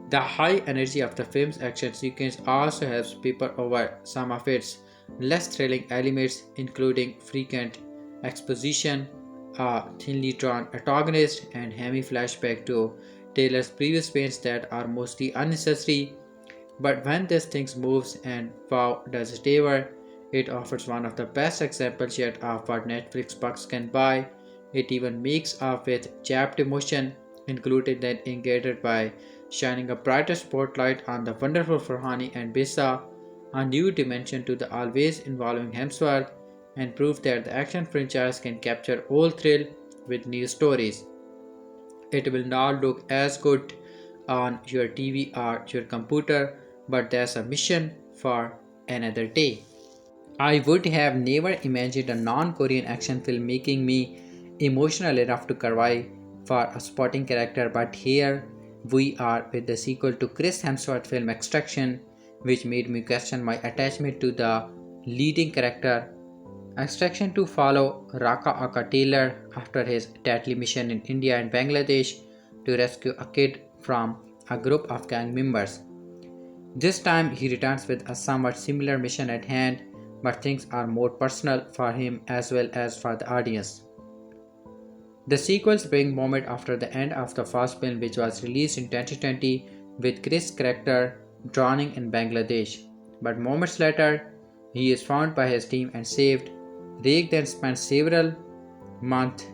The high energy of the film's action sequence also helps paper over some of its less thrilling elements, including frequent exposition, a thinly drawn antagonist, and heavy flashback to Taylor's previous pains that are mostly unnecessary. But when this thing moves, and wow does it ever, it offers one of the best examples yet of what Netflix bucks can buy. It even makes up with jabbed emotion, included that engaged by shining a brighter spotlight on the wonderful Farahani and Bessa, a new dimension to the always involving Hemsworth, and proof that the action franchise can capture all thrill with new stories. It will not look as good on your TV or your computer, but there's a mission for another day. I would have never imagined a non-Korean action film making me emotional enough to cry for a supporting character, but here we are with the sequel to Chris Hemsworth film Extraction, which made me question my attachment to the leading character. Extraction 2 follow Raka Aka Taylor after his deadly mission in India and Bangladesh to rescue a kid from a group of gang members. This time he returns with a somewhat similar mission at hand, but things are more personal for him as well as for the audience. The sequels bring moment after the end of the first film, which was released in 2020 with Chris' character drowning in Bangladesh. But moments later, he is found by his team and saved. Rake then spends several months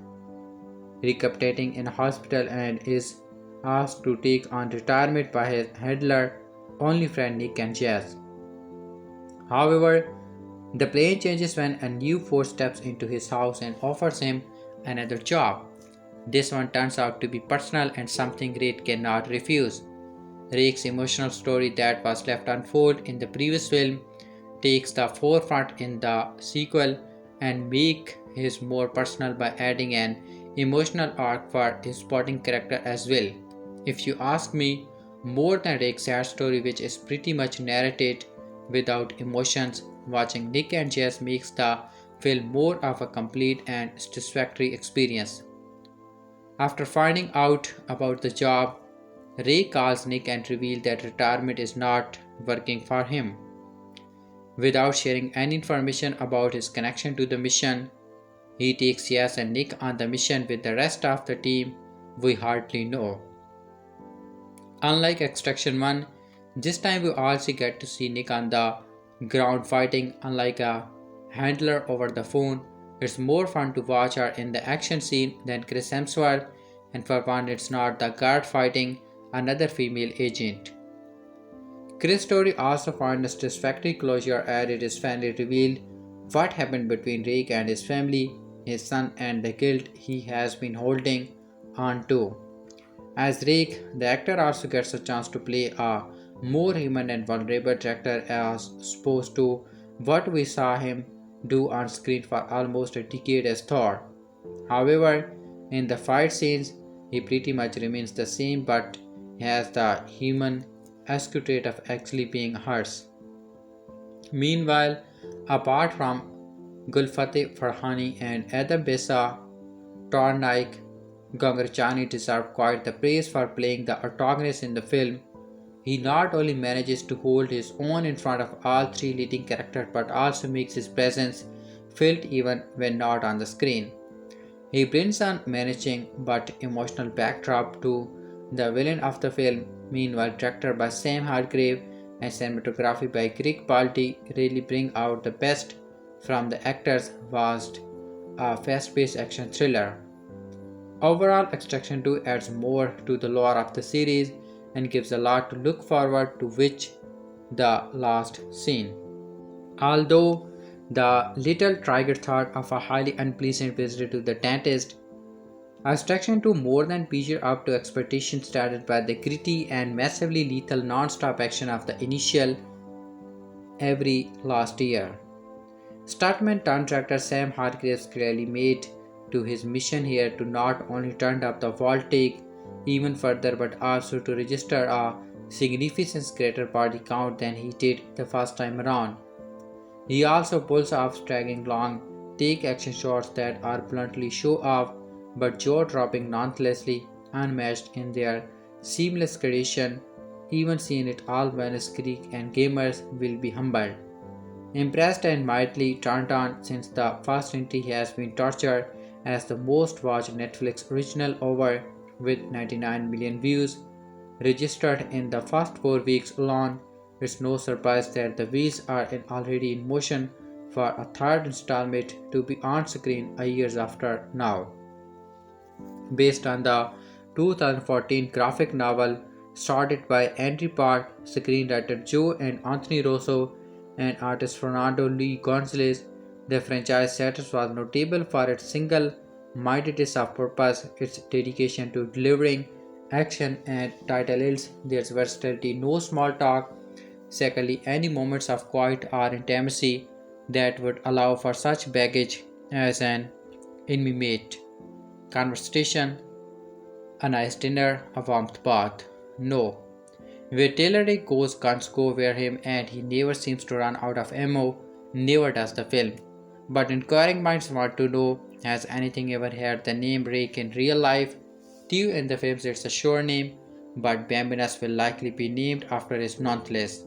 recuperating in a hospital and is asked to take on retirement by his handler, only friend Nick and Jazz. However, the plan changes when a new force steps into his house and offers him another job. This one turns out to be personal and something Rake cannot refuse. Rake's emotional story that was left unfold in the previous film takes the forefront in the sequel and make his more personal by adding an emotional arc for his supporting character as well. If you ask me, more than Rake's sad story which is pretty much narrated without emotions, watching Nick and Jess makes the film more of a complete and satisfactory experience. After finding out about the job, Ray calls Nick and reveals that retirement is not working for him. Without sharing any information about his connection to the mission, he takes Yas and Nick on the mission with the rest of the team we hardly know. Unlike Extraction 1, this time we also get to see Nick on the ground fighting. Unlike a handler over the phone, it's more fun to watch her in the action scene than Chris Hemsworth, and for one, it's not the guard fighting another female agent. Chris' story also found a satisfactory closure as it is finally revealed what happened between Rake and his family, his son, and the guilt he has been holding on to. As Rake, the actor also gets a chance to play a more human and vulnerable character as opposed to what we saw him do on screen for almost a decade as Thor. However, in the fight scenes, he pretty much remains the same but has the human esque trait of actually being hers. Meanwhile, apart from Golshifteh Farahani and Adam Bessa, Tornaik Gangrachani deserved quite the praise for playing the antagonist in the film. He not only manages to hold his own in front of all three leading characters but also makes his presence felt even when not on the screen. He brings an menacing but emotional backdrop to the villain of the film. Meanwhile, directed by Sam Hargrave and cinematography by Greg Baldi really bring out the best from the actors. Was a fast-paced action thriller. Overall, Extraction 2 adds more to the lore of the series and gives a lot to look forward to, which the last scene. Although the little trigger thought of a highly unpleasant visit to the dentist, Extraction 2 more than measured up to expectations started by the gritty and massively lethal non-stop action of the initial every last year. Stuntman turned director Sam Hargrave clearly made to his mission here to not only turn up the wall take even further but also to register a significantly greater body count than he did the first time around. He also pulls off striking long take action shots that are bluntly show off but jaw-dropping nonetheless, unmatched in their seamless creation. Even seeing it all Venice Greek and gamers will be humbled, impressed and mildly turned on since the first entry has been tortured as the most watched Netflix original over with 99 million views registered in the first 4 weeks alone. It's no surprise that the wheels are already in motion for a third installment to be on screen a year after now. Based on the 2014 graphic novel started by Andrew Park, screenwriter Joe and Anthony Rosso, and artist Fernando Lee Gonzalez, the franchise series was notable for its single-mindedness of purpose, its dedication to delivering action and titles, their versatility, no small talk. Secondly, any moments of quiet or intimacy that would allow for such baggage as an intimate conversation, a nice dinner, a warmth bath. No. Where Taylor Rake goes, guns go where him, and he never seems to run out of ammo, never does the film. But inquiring minds want to know, has anything ever had the name Rake in real life? Theo in the films it's a sure name, but Bambinas will likely be named after his nonetheless.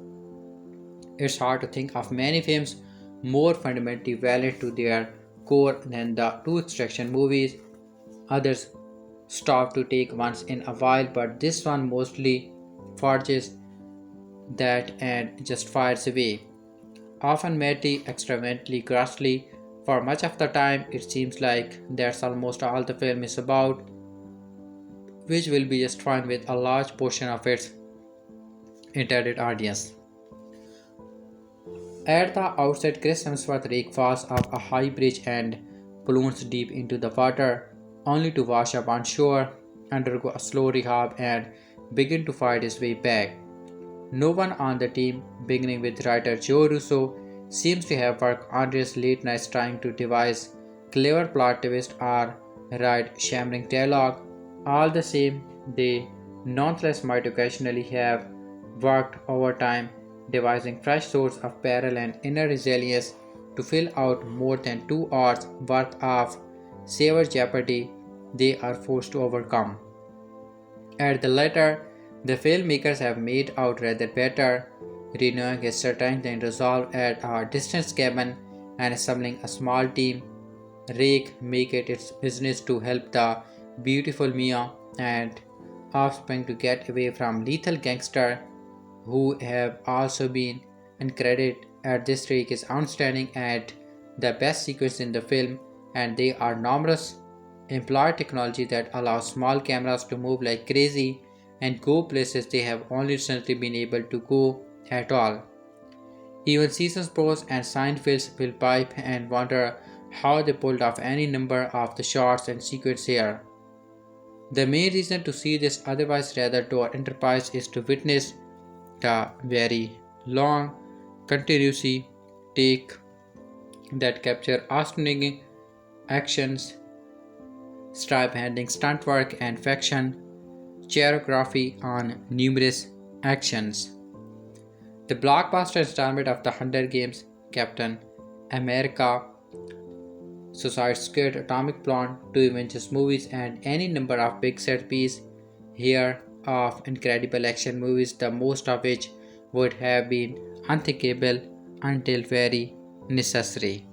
It's hard to think of many films more fundamentally valid to their core than the two Extraction movies. Others stop to take once in a while, but this one mostly forges that and just fires away, often madly, extravagantly, grossly. For much of the time, it seems like that's almost all the film is about, which will be just fine with a large portion of its intended audience. At the outset, Chris Hemsworth Rake falls off a high bridge and plunges deep into the water. only to wash up on shore, undergo a slow rehab, and begin to fight his way back. No one on the team, beginning with writer Joe Russo, seems to have worked arduous late nights trying to devise clever plot twists or write shammering dialogue. All the same, they nonetheless might occasionally have worked overtime, devising fresh sources of peril and inner resilience to fill out more than 2 hours worth of severe jeopardy they are forced to overcome. At the latter, the filmmakers have made out rather better, renewing his strength and resolve at a distant cabin and assembling a small team. Rake make it its business to help the beautiful Mia and offspring to get away from lethal gangster who have also been uncredited at this Rake is outstanding at the best sequence in the film, and they are numerous employ technology that allows small cameras to move like crazy and go places they have only recently been able to go at all. Even seasons pros and Seinfelds will pipe and wonder how they pulled off any number of the shots and sequences here. The main reason to see this otherwise rather dull enterprise is to witness the very long, continuous take that capture astonishing actions, stripe handling stunt work, and faction choreography on numerous actions. The blockbuster installment of the Hunger Games, Captain America, Suicide Squad, Atomic Blonde, two Avengers movies, and any number of big set pieces here of incredible action movies, the most of which would have been unthinkable until very necessary.